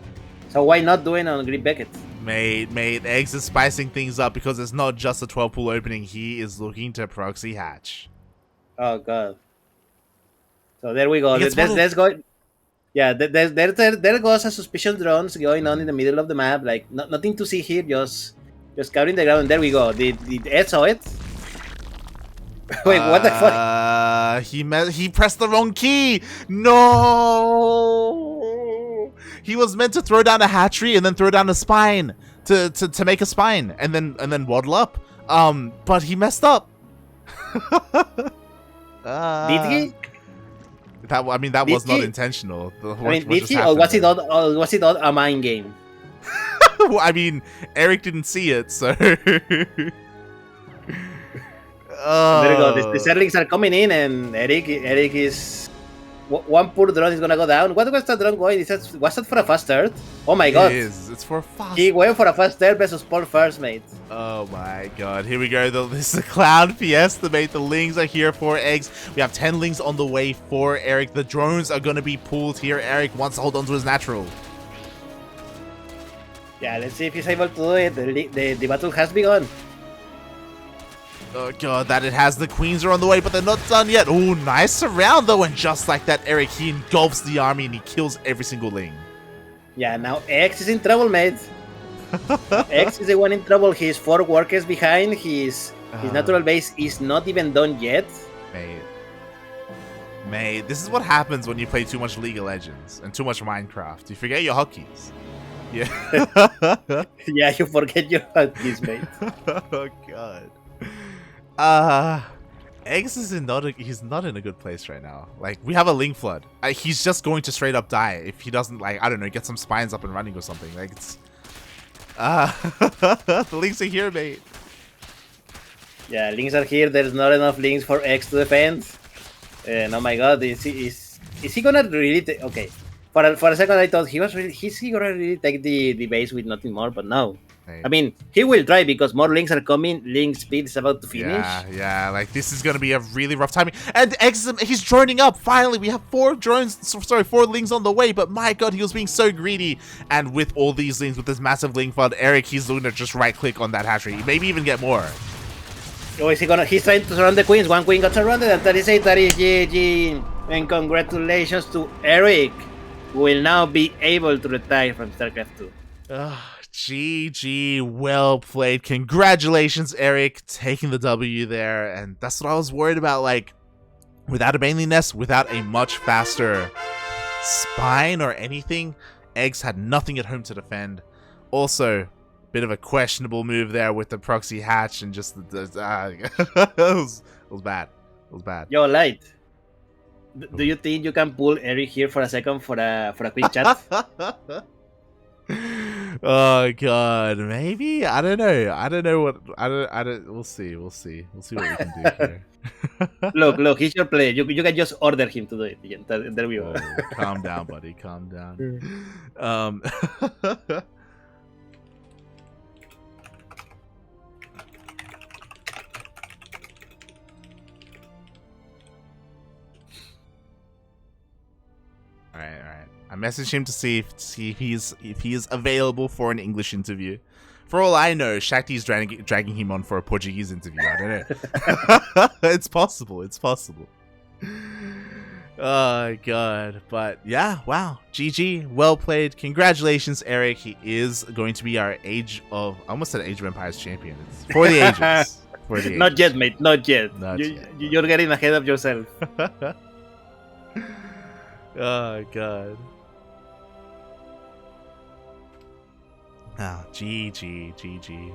Speaker 2: So why not doing on Green Beckett?
Speaker 1: Mate, eGGz is spicing things up because it's not just a 12 pool opening. He is looking to proxy hatch.
Speaker 2: Oh, God. So there we go. Let's go... Yeah, there goes a suspicious drones going on in the middle of the map. Like nothing to see here, just scouting the ground. There we go. Did Ed saw it? Wait, what the fuck?
Speaker 1: He pressed the wrong key. No, he was meant to throw down a hatchery and then throw down a spine to make a spine and then waddle up. But he messed up.
Speaker 2: Did he?
Speaker 1: That was not intentional.
Speaker 2: Did he, or was it all a mind game?
Speaker 1: I mean, Erik didn't see it, so.
Speaker 2: There you go. The Zerglings are coming in, and Erik is one poor drone is gonna go down. What was that drone going? Was that for a fast start? Oh my god!
Speaker 1: It is. It's for a fast.
Speaker 2: He went for a fast start versus Paul first, mate.
Speaker 1: Oh my god! Here we go. This is the Clown Fiesta, mate. The Lings are here for eGGz. We have 10 Lings on the way for Erik. The drones are gonna be pulled here. Erik wants to hold on to his natural.
Speaker 2: Yeah, let's see if he's able to do it. The battle has begun.
Speaker 1: Oh god, that it has. The queens are on the way, but they're not done yet. Oh, nice surround though, and just like that, Erik, he engulfs the army and he kills every single Ling.
Speaker 2: Yeah, now eGGz is in trouble, mate. eGGz is the one in trouble. He's 4 workers behind. His natural base is not even done yet.
Speaker 1: Mate, this is what happens when you play too much League of Legends and too much Minecraft. You forget your hotkeys. Yeah.
Speaker 2: Yeah, you forget your hotkeys, mate.
Speaker 1: Oh god. eGGz is he's not in a good place right now. Like, we have a Ling flood. He's just going to straight up die if he doesn't, like, I don't know, get some spines up and running or something. Like, it's the Lings are here, mate.
Speaker 2: Yeah, Lings are here. There's not enough Lings for eGGz to defend. And oh my god, is he gonna really okay? For a second I thought is he gonna really take the base with nothing more, but no. I mean, he will try because more Lings are coming. Ling speed is about to finish.
Speaker 1: Yeah, like this is gonna be a really rough timing. And eGGz, he's droning up. Finally, we have 4 Lings on the way. But my god, he was being so greedy. And with all these Lings, with this massive Ling flood, Erik, he's looking to just right click on that hatchery. Maybe even get more.
Speaker 2: Oh, is he gonna? He's trying to surround the queens. One queen got surrounded, and that is GG. And congratulations to Erik, who will now be able to retire from StarCraft 2.
Speaker 1: GG, well played. Congratulations, Erik, taking the W there. And that's what I was worried about. Like, without a Baneling Nest, without a much faster spine or anything, eGGz had nothing at home to defend. Also, bit of a questionable move there with the proxy hatch and just it was bad. It was bad.
Speaker 2: Yo, Light, do you think you can pull Erik here for a second for a quick chat?
Speaker 1: Oh god, maybe. I don't know what. We'll see what we can do here.
Speaker 2: Look, he's your player. You can just order him to do it. There we go.
Speaker 1: Calm down, buddy. Calm down. All right. I messaged him to see if he is available for an English interview. For all I know, Shakti's dragging him on for a Portuguese interview. I don't know. It's possible. Oh god, but yeah, wow, GG, well played. Congratulations, Erik. He is going to be our I almost said Age of Empires champion. It's for the ages. For the
Speaker 2: Not
Speaker 1: ages.
Speaker 2: yet, mate. Not yet.
Speaker 1: Not yet.
Speaker 2: You're getting ahead of yourself.
Speaker 1: Oh god. Ah, GG.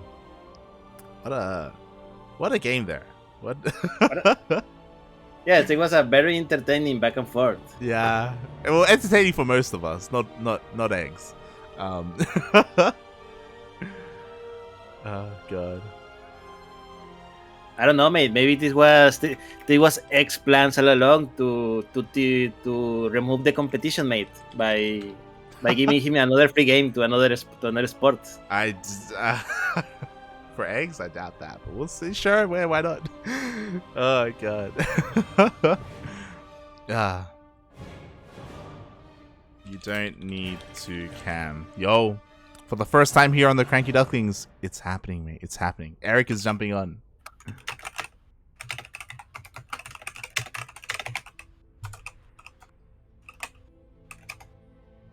Speaker 1: What a game there. What?
Speaker 2: Yes, it was a very entertaining back and forth.
Speaker 1: Yeah, well, entertaining for most of us, not eggs. Oh god.
Speaker 2: I don't know, mate. Maybe this was X plans all along to remove the competition, mate, by giving him another free game to another sport.
Speaker 1: For eggs, I doubt that, but we'll see. Sure, why not? Oh god. Ah. You don't need to cam. Yo, for the first time here on the CranKy Ducklings, it's happening, mate. It's happening. Erik is jumping on.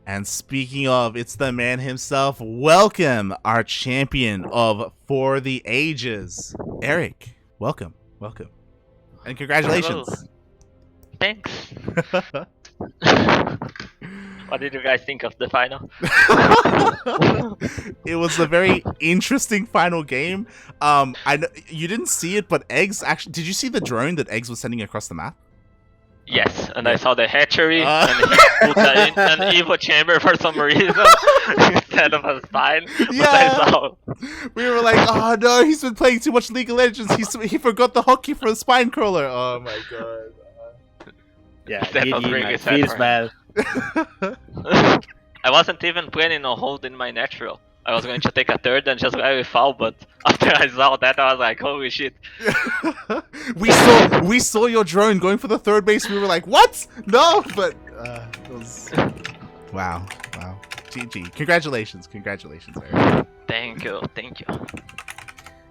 Speaker 1: And speaking of, it's the man himself. Welcome, our champion of For the Ages, Erik. Welcome, and congratulations.
Speaker 3: Hello. Thanks. What did you guys think of the final?
Speaker 1: It was a very interesting final game. I know you didn't see it, but eGGz actually. Did you see the drone that eGGz was sending across the map?
Speaker 3: Yes, and I saw the hatchery, and he put an Evo chamber for some reason instead of a spine.
Speaker 1: Yeah.
Speaker 3: But I saw.
Speaker 1: We were like, oh no, he's been playing too much League of Legends. He forgot the hotkey for the spine crawler. Oh my god.
Speaker 2: Yeah,
Speaker 3: That was really sad
Speaker 2: feels
Speaker 3: for
Speaker 2: bad.
Speaker 3: I wasn't even planning on holding my natural. I was going to take a third and just very foul, but after I saw that, I was like, holy shit.
Speaker 1: we saw your drone going for the third base. We were like, what? No, but it was... Wow. GG. Congratulations, Erik.
Speaker 3: Thank you.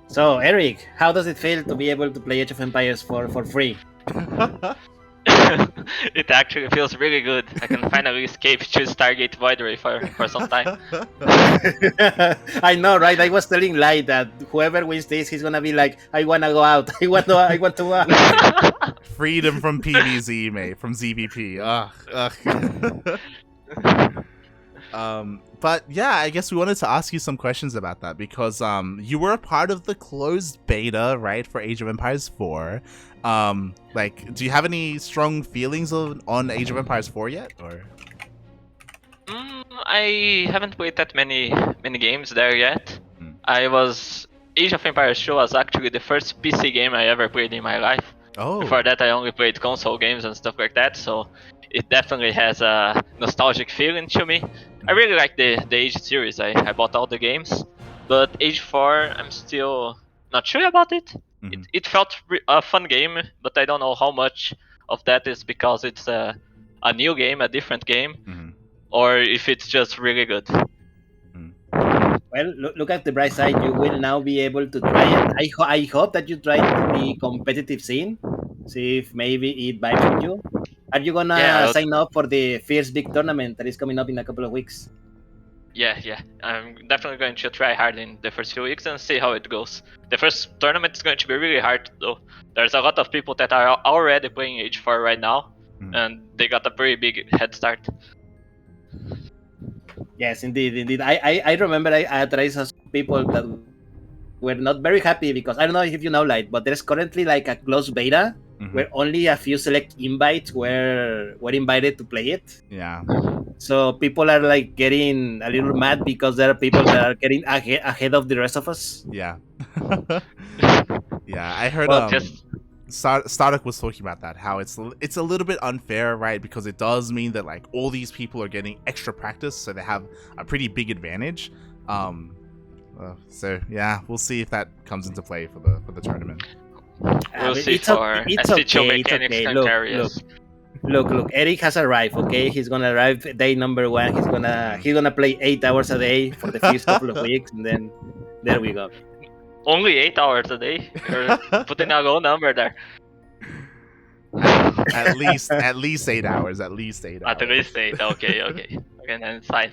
Speaker 2: So, Erik, how does it feel to be able to play Age of Empires for free?
Speaker 3: It actually feels really good. I can finally escape to Stargate Void Ray for some time.
Speaker 2: I know, right? I was telling Lai that whoever wins this, he's gonna be like, I wanna go out. I want to go out.
Speaker 1: Freedom from PvZ, mate. From ZVP. But yeah, I guess we wanted to ask you some questions about that because you were a part of the closed beta, right, for Age of Empires 4. Like, do you have any strong feelings on Age of Empires 4 yet, or?
Speaker 3: I haven't played that many games there yet. Age of Empires 2 was actually the first PC game I ever played in my life.
Speaker 1: Oh.
Speaker 3: Before that, I only played console games and stuff like that, so it definitely has a nostalgic feeling to me. I really like the Age series. I bought all the games, but Age 4, I'm still not sure about it. It felt a fun game, but I don't know how much of that is because it's a new game, a different game, or if it's just really good.
Speaker 2: Well, look at the bright side. You will now be able to try it. I hope that you try the competitive scene. See if maybe it vibes with you. Are you gonna sign up for the first big tournament that is coming up in a couple of weeks?
Speaker 3: Yeah. I'm definitely going to try hard in the first few weeks and see how it goes. The first tournament is going to be really hard, though. There's a lot of people that are already playing Age 4 right now, and they got a pretty big head start.
Speaker 2: Yes, indeed. I remember I tried some people that were not very happy because I don't know if you know, like, but there's currently like a closed beta where only a few select invites were invited to play it.
Speaker 1: Yeah.
Speaker 2: So people are like getting a little mad because there are people that are getting ahead of the rest of us.
Speaker 1: Yeah. Yeah, I heard Starduck was talking about that, how it's a little bit unfair, right? Because it does mean that like all these people are getting extra practice, so they have a pretty big advantage. So yeah, we'll see if that comes into play for the tournament.
Speaker 3: We'll see for SHO mechanics can carry us.
Speaker 2: Look, Erik has arrived, okay? He's gonna arrive day number 1. He's gonna play 8 hours a day for the first couple of weeks, and then there we go.
Speaker 3: Only 8 hours a day? You're putting a low number there.
Speaker 1: at least 8 hours. At least 8 hours.
Speaker 3: At least 8. Okay, okay. Okay, then it's fine.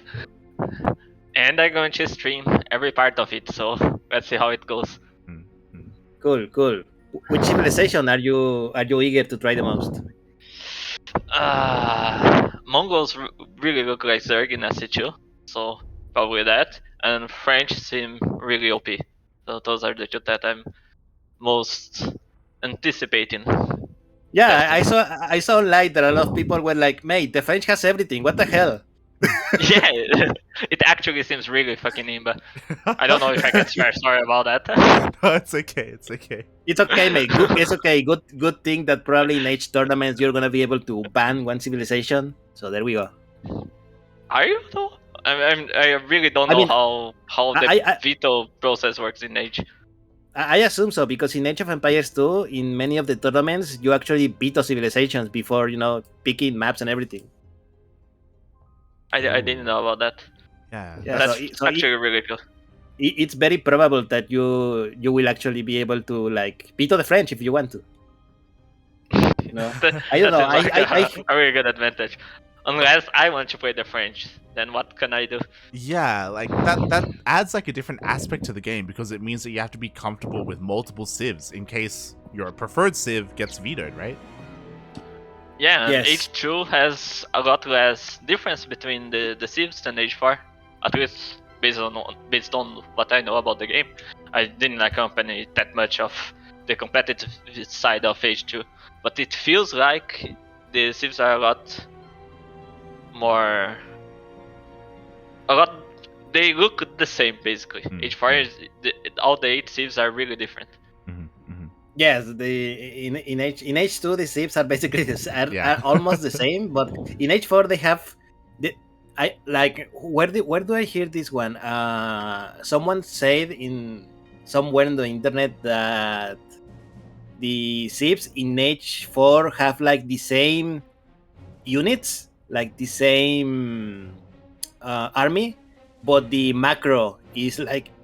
Speaker 3: And I'm going to stream every part of it, so let's see how it goes.
Speaker 2: Cool, cool. Which civilization are you eager to try the most?
Speaker 3: Mongols really look like Zerg in SC2, so probably that. And French seem really OP. So those are the two that I'm most anticipating.
Speaker 2: Yeah, I saw online that a lot of people were like, "Mate, the French has everything. What the hell?"
Speaker 3: Yeah, it actually seems really fucking imba. I don't know if I can swear. Sorry about that.
Speaker 1: No, it's okay. It's okay.
Speaker 2: It's okay, mate. It's okay. Good thing that probably in Age tournaments you're gonna be able to ban one civilization. So there we go.
Speaker 3: Are you though? I really don't know how the veto process works in Age.
Speaker 2: I assume so, because in Age of Empires 2, in many of the tournaments, you actually veto civilizations before, picking maps and everything.
Speaker 3: I didn't know about that.
Speaker 1: Yeah,
Speaker 3: that's actually really cool.
Speaker 2: It's very probable that you will actually be able to veto the French if you want to. I don't know.
Speaker 3: A really good advantage. Unless I want to play the French, then what can I do?
Speaker 1: Yeah, that adds a different aspect to the game, because it means that you have to be comfortable with multiple civs in case your preferred civ gets vetoed, right?
Speaker 3: Yeah, and H2 has a lot less difference between the civs than H4, at least based on what I know about the game. I didn't accompany that much of the competitive side of H2, but it feels like the civs are a lot more. They look the same basically. H4 is all the 8 civs are really different.
Speaker 2: Yes, in H2 the civs are basically are almost the same, but in H4 they have where do I hear this one? Someone said somewhere in the internet that the civs in H4 have the same units, the same army, but the macro is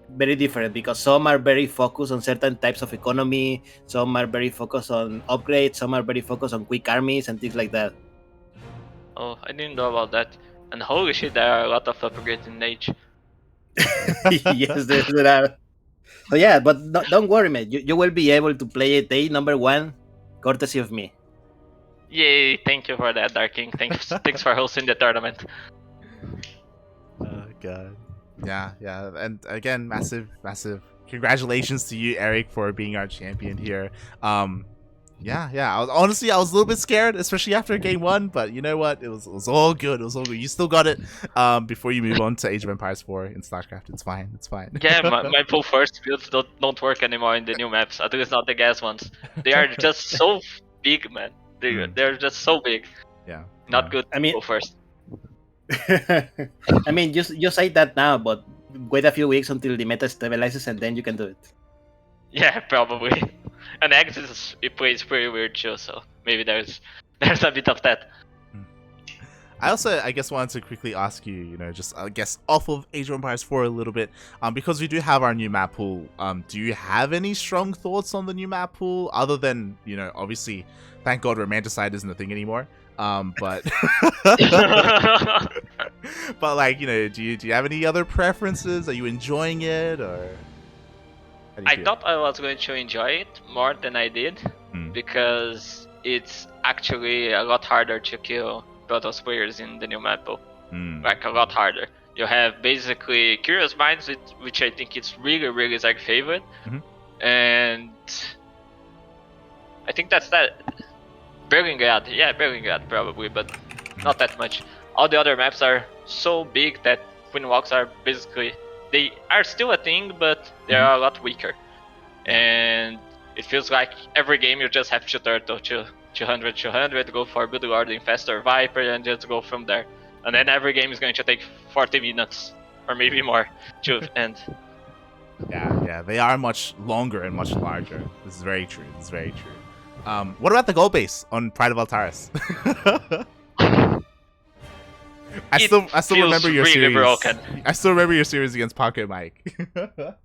Speaker 2: very different, because some are very focused on certain types of economy, some are very focused on upgrades, some are very focused on quick armies and things like that.
Speaker 3: Oh, I didn't know about that. And holy shit, there are a lot of upgrades in Age.
Speaker 2: Yes, there are. So yeah, but don't worry, mate. You will be able to play it day number 1, courtesy of me.
Speaker 3: Yay! Thank you for that, Dark King. Thanks for hosting the tournament.
Speaker 1: Oh god. Yeah, and again, massive congratulations to you, Erik, for being our champion here. Yeah, I was a little bit scared, especially after game 1, but you know what? It was all good. It was all good. You still got it. Before you move on to Age of Empires 4 in StarCraft, it's fine.
Speaker 3: Yeah, my pull first builds don't work anymore in the new maps. At least not the gas ones. They are just so big, man. They're just so big.
Speaker 1: Yeah.
Speaker 3: Not good. Pull first.
Speaker 2: I mean, you say that now, but wait a few weeks until the meta stabilizes and then you can do it.
Speaker 3: Yeah, probably. And eGGz it plays pretty weird too, so maybe there's a bit of that.
Speaker 1: I also, wanted to quickly ask you, just off of Age of Empires 4 a little bit, because we do have our new map pool. Do you have any strong thoughts on the new map pool, other than, obviously, thank God Romanticide isn't a thing anymore. But but do you have any other preferences? Are you enjoying it, or?
Speaker 3: I thought I was going to enjoy it more than I did, because it's actually a lot harder to kill Protoss players in the new map pool. A lot harder. You have basically Curious Minds, which I think is really Zerg favorite, and I think that's that. Berlingrad probably, but not that much. All the other maps are so big that Queen Walks are basically, they are still a thing, but they are a lot weaker. And it feels like every game you just have to turtle to 200, go for Build Lording, Faster Viper, and just go from there. And then every game is going to take 40 minutes, or maybe more, to end.
Speaker 1: Yeah, they are much longer and much larger. This is very true. What about the goal base on Pride of Altaris? I still remember your series.
Speaker 3: Broken.
Speaker 1: I still remember your series against Pocket Mike.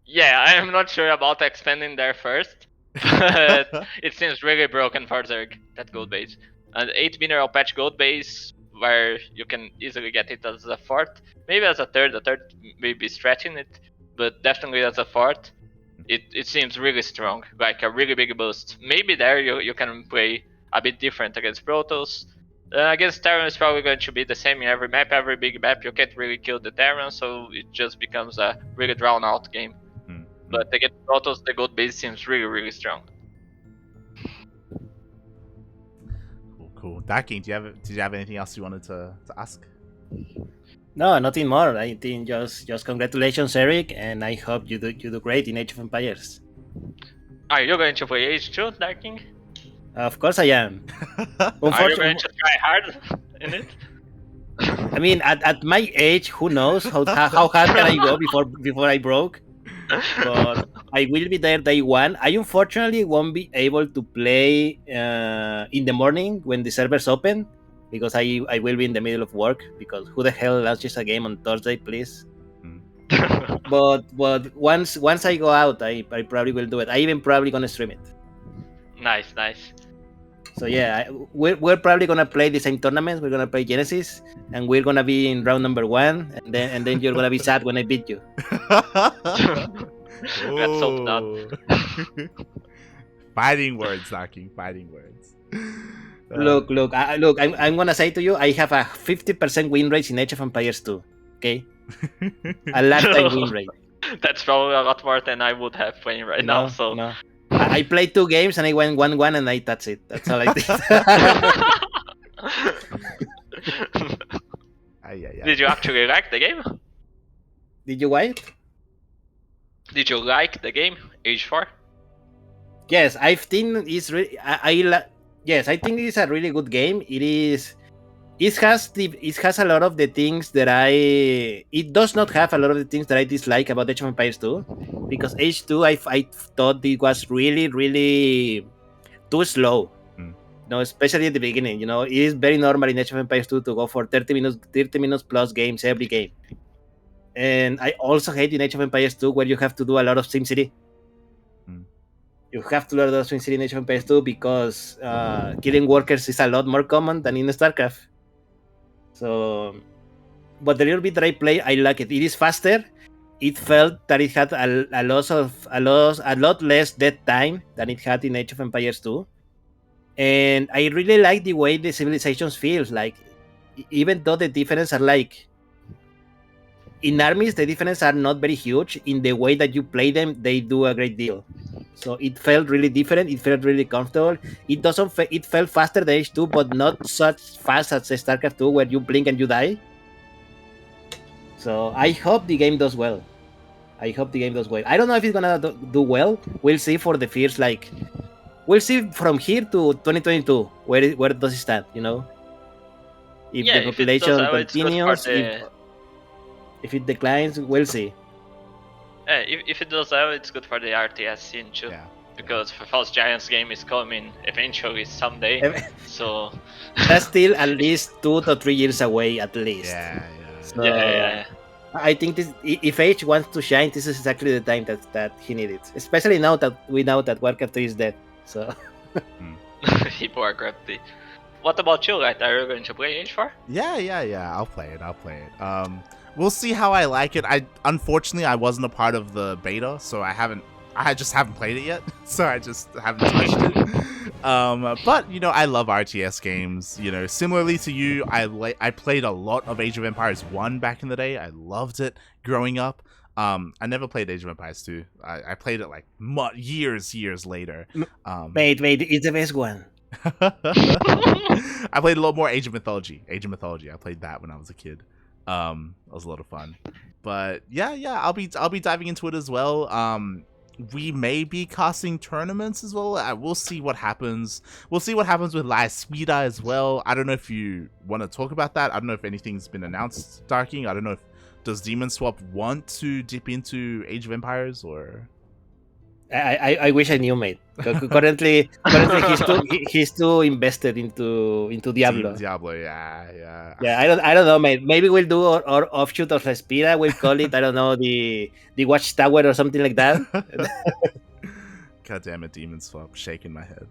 Speaker 3: Yeah, I am not sure about expanding there first, but it seems really broken for Zerg, that gold base. An 8 mineral patch gold base where you can easily get it as a fourth, maybe as a third. A third maybe stretching it, but definitely as a fourth. It seems really strong, like a really big boost. Maybe there you can play a bit different against Protoss. Against Terran is probably going to be the same in every map. Every big map you can't really kill the Terran, so it just becomes a really drawn out game. But against Protoss, the gold base seems really strong.
Speaker 1: Cool. Ducklings, did you have anything else you wanted to ask?
Speaker 2: No, nothing more. I think just congratulations, Erik, and I hope you do great in Age of Empires.
Speaker 3: Are you going to play Age 2, Darking?
Speaker 2: Of course I am.
Speaker 3: Are you going to try hard in it?
Speaker 2: I mean, at my age, who knows how hard can I go before I broke? But I will be there day one. I unfortunately won't be able to play in the morning when the servers open, because I will be in the middle of work, because who the hell launches a game on Thursday, please? But once I go out, I probably will do it. I even probably gonna stream it.
Speaker 3: Nice.
Speaker 2: So yeah, we're probably gonna play the same tournaments. We're gonna play Genesis, and we're gonna be in round number 1, and then you're gonna be sad when I beat you.
Speaker 3: Let's hope not.
Speaker 1: Fighting words, Darking. Fighting words.
Speaker 2: Look. I'm gonna say to you, I have a 50% win rate in Age of Empires 2. Okay, a lifetime win rate.
Speaker 3: That's probably a lot more than I would have playing right now. So
Speaker 2: no. I played 2 games and I went 1-1 and that's it. That's all I did.
Speaker 3: Did you actually like the game?
Speaker 2: Did you what?
Speaker 3: Did you like the game, Age 4?
Speaker 2: Yes, I think it's really. Yes, I think it's a really good game. It is. It has a lot of the things that It does not have a lot of the things that I dislike about Age of Empires 2, because Age 2 I thought it was really too slow. Especially at the beginning. It is very normal in Age of Empires 2 to go for 30 minutes plus games every game. And I also hate in Age of Empires 2 where you have to do a lot of SimCity. You have to do a lot of SimCity in Age of Empires 2 because killing workers is a lot more common than in StarCraft. So, but the little bit that I play, I like it. It is faster. It felt that it had a lot less dead time than it had in Age of Empires 2. And I really like the way the civilizations feels. Like, even though the differences are like in armies, the differences are not very huge. In the way that you play them, they do a great deal. So it felt really different. It felt really comfortable. It felt faster than Age 2, but not such fast as StarCraft 2, where you blink and you die. So I hope the game does well. I don't know if it's gonna do well. We'll see for the first, we'll see from here to 2022 where does it stand. If the population continues, if it declines, we'll see.
Speaker 3: If it does well, it's good for the RTS scene too. Yeah. Because False Giants game is coming eventually someday. So
Speaker 2: that's still at least 2 to 3 years away, at least.
Speaker 3: Yeah.
Speaker 2: I think if Age wants to shine, this is exactly the time that he needs it. Especially now that we know that Warcraft 3 is dead. So
Speaker 3: Warcraft 3. What about you, Light? Are you going to play Age 4?
Speaker 1: Yeah. I'll play it. We'll see how I like it. Unfortunately I wasn't a part of the beta, so I just haven't played it yet. So I just haven't touched it. But I love RTS games. Similarly to you, I played a lot of Age of Empires 1 back in the day. I loved it growing up. I never played Age of Empires 2. I played it like years later.
Speaker 2: Wait, it's the best one.
Speaker 1: I played a lot more Age of Mythology. I played that when I was a kid. It was a lot of fun. But yeah, I'll be diving into it as well. We may be casting tournaments as well. We'll see what happens. We'll see what happens with La Suida as well. I don't know if you want to talk about that. I don't know if anything's been announced, Darking. I don't know if does Demon Swap want to dip into Age of Empires or.
Speaker 2: I wish I knew, mate. Currently he's too invested into Diablo.
Speaker 1: Diablo, yeah.
Speaker 2: Yeah, I don't know, mate. Maybe we'll do our offshoot of Respira. We'll call it, I don't know, the Watchtower or something like that.
Speaker 1: God damn it, Demon Swap, shaking my head.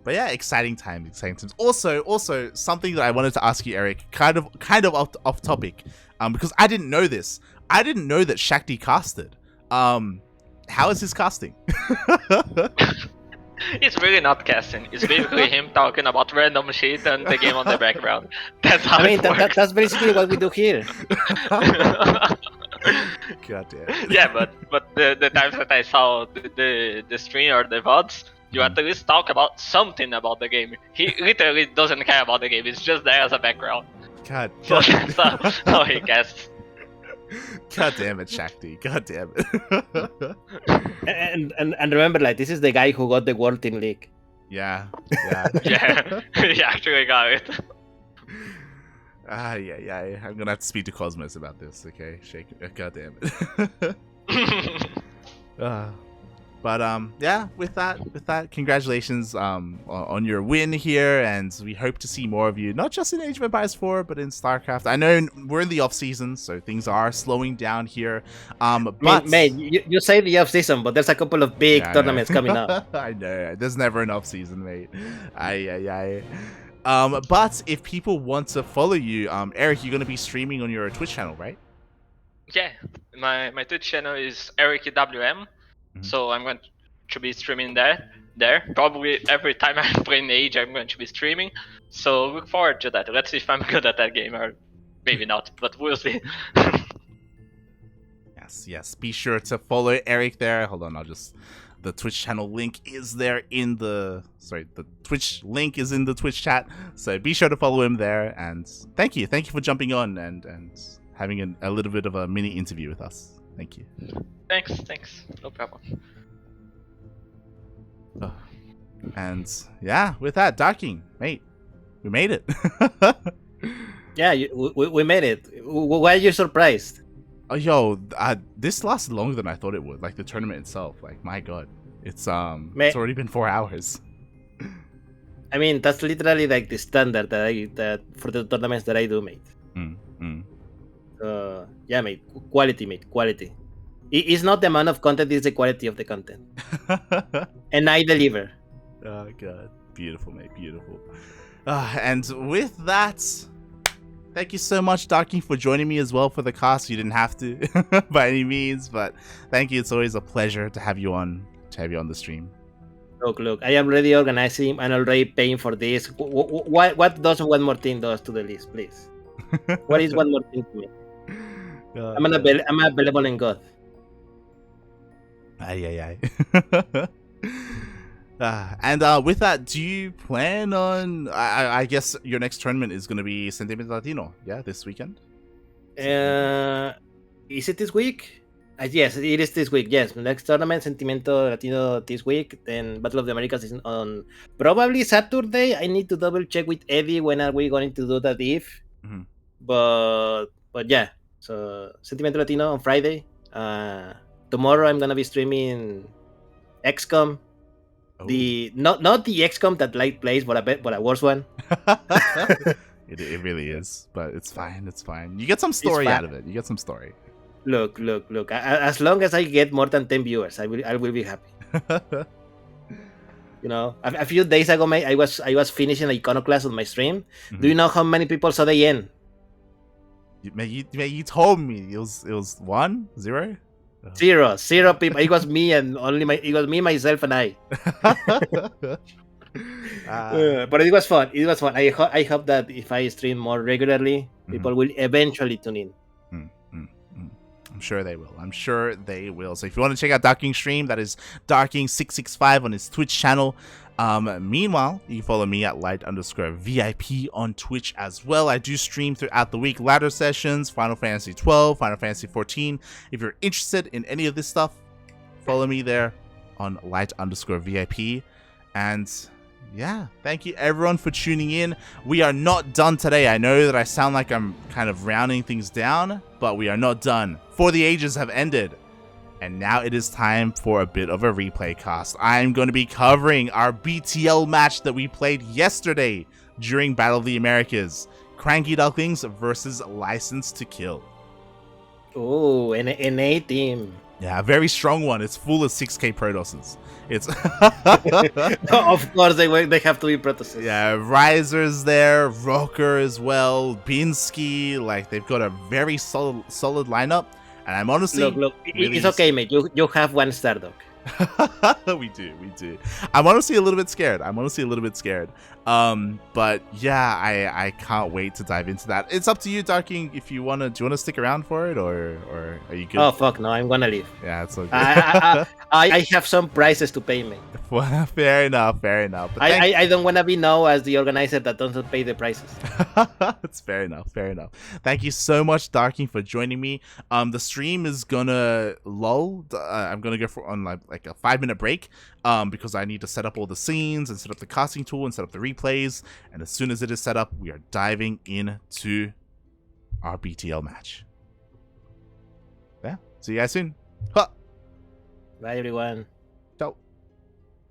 Speaker 1: But yeah, exciting times. Also, something that I wanted to ask you, Erik, kind of off topic, because I didn't know this. I didn't know that Shakti casted. How is his casting?
Speaker 3: It's really not casting. It's basically him talking about random shit and the game on the background. That's how it works.
Speaker 2: That's basically what we do here.
Speaker 1: God damn.
Speaker 3: Yeah, but the times that I saw the stream or the VODs, you at least talk about something about the game. He literally doesn't care about the game. It's just there as a background.
Speaker 1: God.
Speaker 3: So that's how he casts.
Speaker 1: God damn it, Shakti. God damn it.
Speaker 2: and remember, like, this is the guy who got the World Team League.
Speaker 1: Yeah.
Speaker 3: Yeah, he actually got it.
Speaker 1: Yeah. I'm gonna have to speak to Cosmos about this, okay? God damn it. But yeah, with that, congratulations on your win here, and we hope to see more of you, not just in Age of Empires 4, but in StarCraft. I know we're in the off season, so things are slowing down here. But
Speaker 2: mate, you say the off season, but there's a couple of big tournaments coming up.
Speaker 1: I know, there's never an off season, mate. But if people want to follow you, Erik, you're gonna be streaming on your Twitch channel, right?
Speaker 3: Yeah, my Twitch channel is eRikWM. So I'm going to be streaming there. Probably every time I play an Age, I'm going to be streaming. So look forward to that. Let's see if I'm good at that game, or maybe not, but we'll see.
Speaker 1: Yes. Be sure to follow Erik there. Hold on, the Twitch channel link is there in the Twitch link is in the Twitch chat. So be sure to follow him there. And thank you for jumping on and having a little bit of a mini interview with us. Thank you.
Speaker 3: Thanks. No problem.
Speaker 1: And yeah, with that, Darking, mate, we made it.
Speaker 2: Yeah, we made it. Why are you surprised?
Speaker 1: Oh, yo, this lasted longer than I thought it would. Like the tournament itself. Like, my God, it's already been 4 hours.
Speaker 2: I mean, that's literally like the standard that for the tournaments that I do, mate. Yeah, mate. Quality. It's not the amount of content; it's the quality of the content. And I deliver.
Speaker 1: Oh God, beautiful, mate, beautiful. And with that, thank you so much, Darking, for joining me as well for the cast. You didn't have to, by any means, but thank you. It's always a pleasure to have you on the stream.
Speaker 2: Look, I am already organizing and already paying for this. What does one more thing does to the list, please? What is one more thing to me? I'm available in God.
Speaker 1: Aye. And with that, do you plan on? I guess your next tournament is going to be Sentimiento Latino, yeah, this weekend.
Speaker 2: Is it this week? Yes, it is this week. Yes, next tournament, Sentimiento Latino this week. Then Battle of the Americas is on probably Saturday. I need to double check with Eddie when are we going to do that if. But yeah, so Sentimiento Latino on Friday. Tomorrow I'm gonna be streaming XCOM. Oh. Not the XCOM that Light plays, but a worse one.
Speaker 1: It really is, but it's fine. You get some story out of it. You get some story.
Speaker 2: Look. As long as I get more than 10 viewers, I will be happy. You know, a few days ago, mate, I was finishing Iconoclast on my stream. Do you know how many people saw the end?
Speaker 1: You told me it was 1, 0?
Speaker 2: Zero people. It was me and myself, and I. But it was fun. I hope that if I stream more regularly, people will eventually tune in.
Speaker 1: I'm sure they will. So if you want to check out Darking stream, that is Darking665 on his Twitch channel. Meanwhile, you can follow me at light_VIP on Twitch as well. I do stream throughout the week, ladder sessions, Final Fantasy 12, Final Fantasy 14. If you're interested in any of this stuff, follow me there on light_VIP. And yeah, thank you everyone for tuning in. We are not done today. I know that I sound like I'm kind of rounding things down, but we are not done. For the Ages have ended. And now it is time for a bit of a replay cast. I'm going to be covering our BTL match that we played yesterday during Battle of the Americas. CranKy Ducklings versus License to Kill.
Speaker 2: Oh, an A team.
Speaker 1: Yeah, a very strong one. It's full of 6k Protosses. It's
Speaker 2: Of course, they have to be Protosses.
Speaker 1: yeah, Riser's there, Rocker as well, Binsky. Like they've got a very solid lineup, and I'm honestly
Speaker 2: Look,
Speaker 1: really
Speaker 2: it's okay, mate. You have one Stardog.
Speaker 1: we do. I'm honestly a little bit scared. But yeah, I can't wait to dive into that. It's up to you, Darking, if you do you wanna stick around for it, or are you good?
Speaker 2: Oh fuck no, I'm gonna leave.
Speaker 1: Yeah, it's okay.
Speaker 2: I have some prices to pay, mate.
Speaker 1: Well, fair enough. But
Speaker 2: I don't wanna be known as the organizer that doesn't pay the prices.
Speaker 1: It's fair enough. Thank you so much, Darking, for joining me. The stream is gonna lull. I'm gonna go on like a 5-minute break because I need to set up all the scenes and set up the casting tool and set up the replays, and as soon as it is set up, we are diving into our BTL match. Yeah, see you guys soon.
Speaker 2: Bye everyone.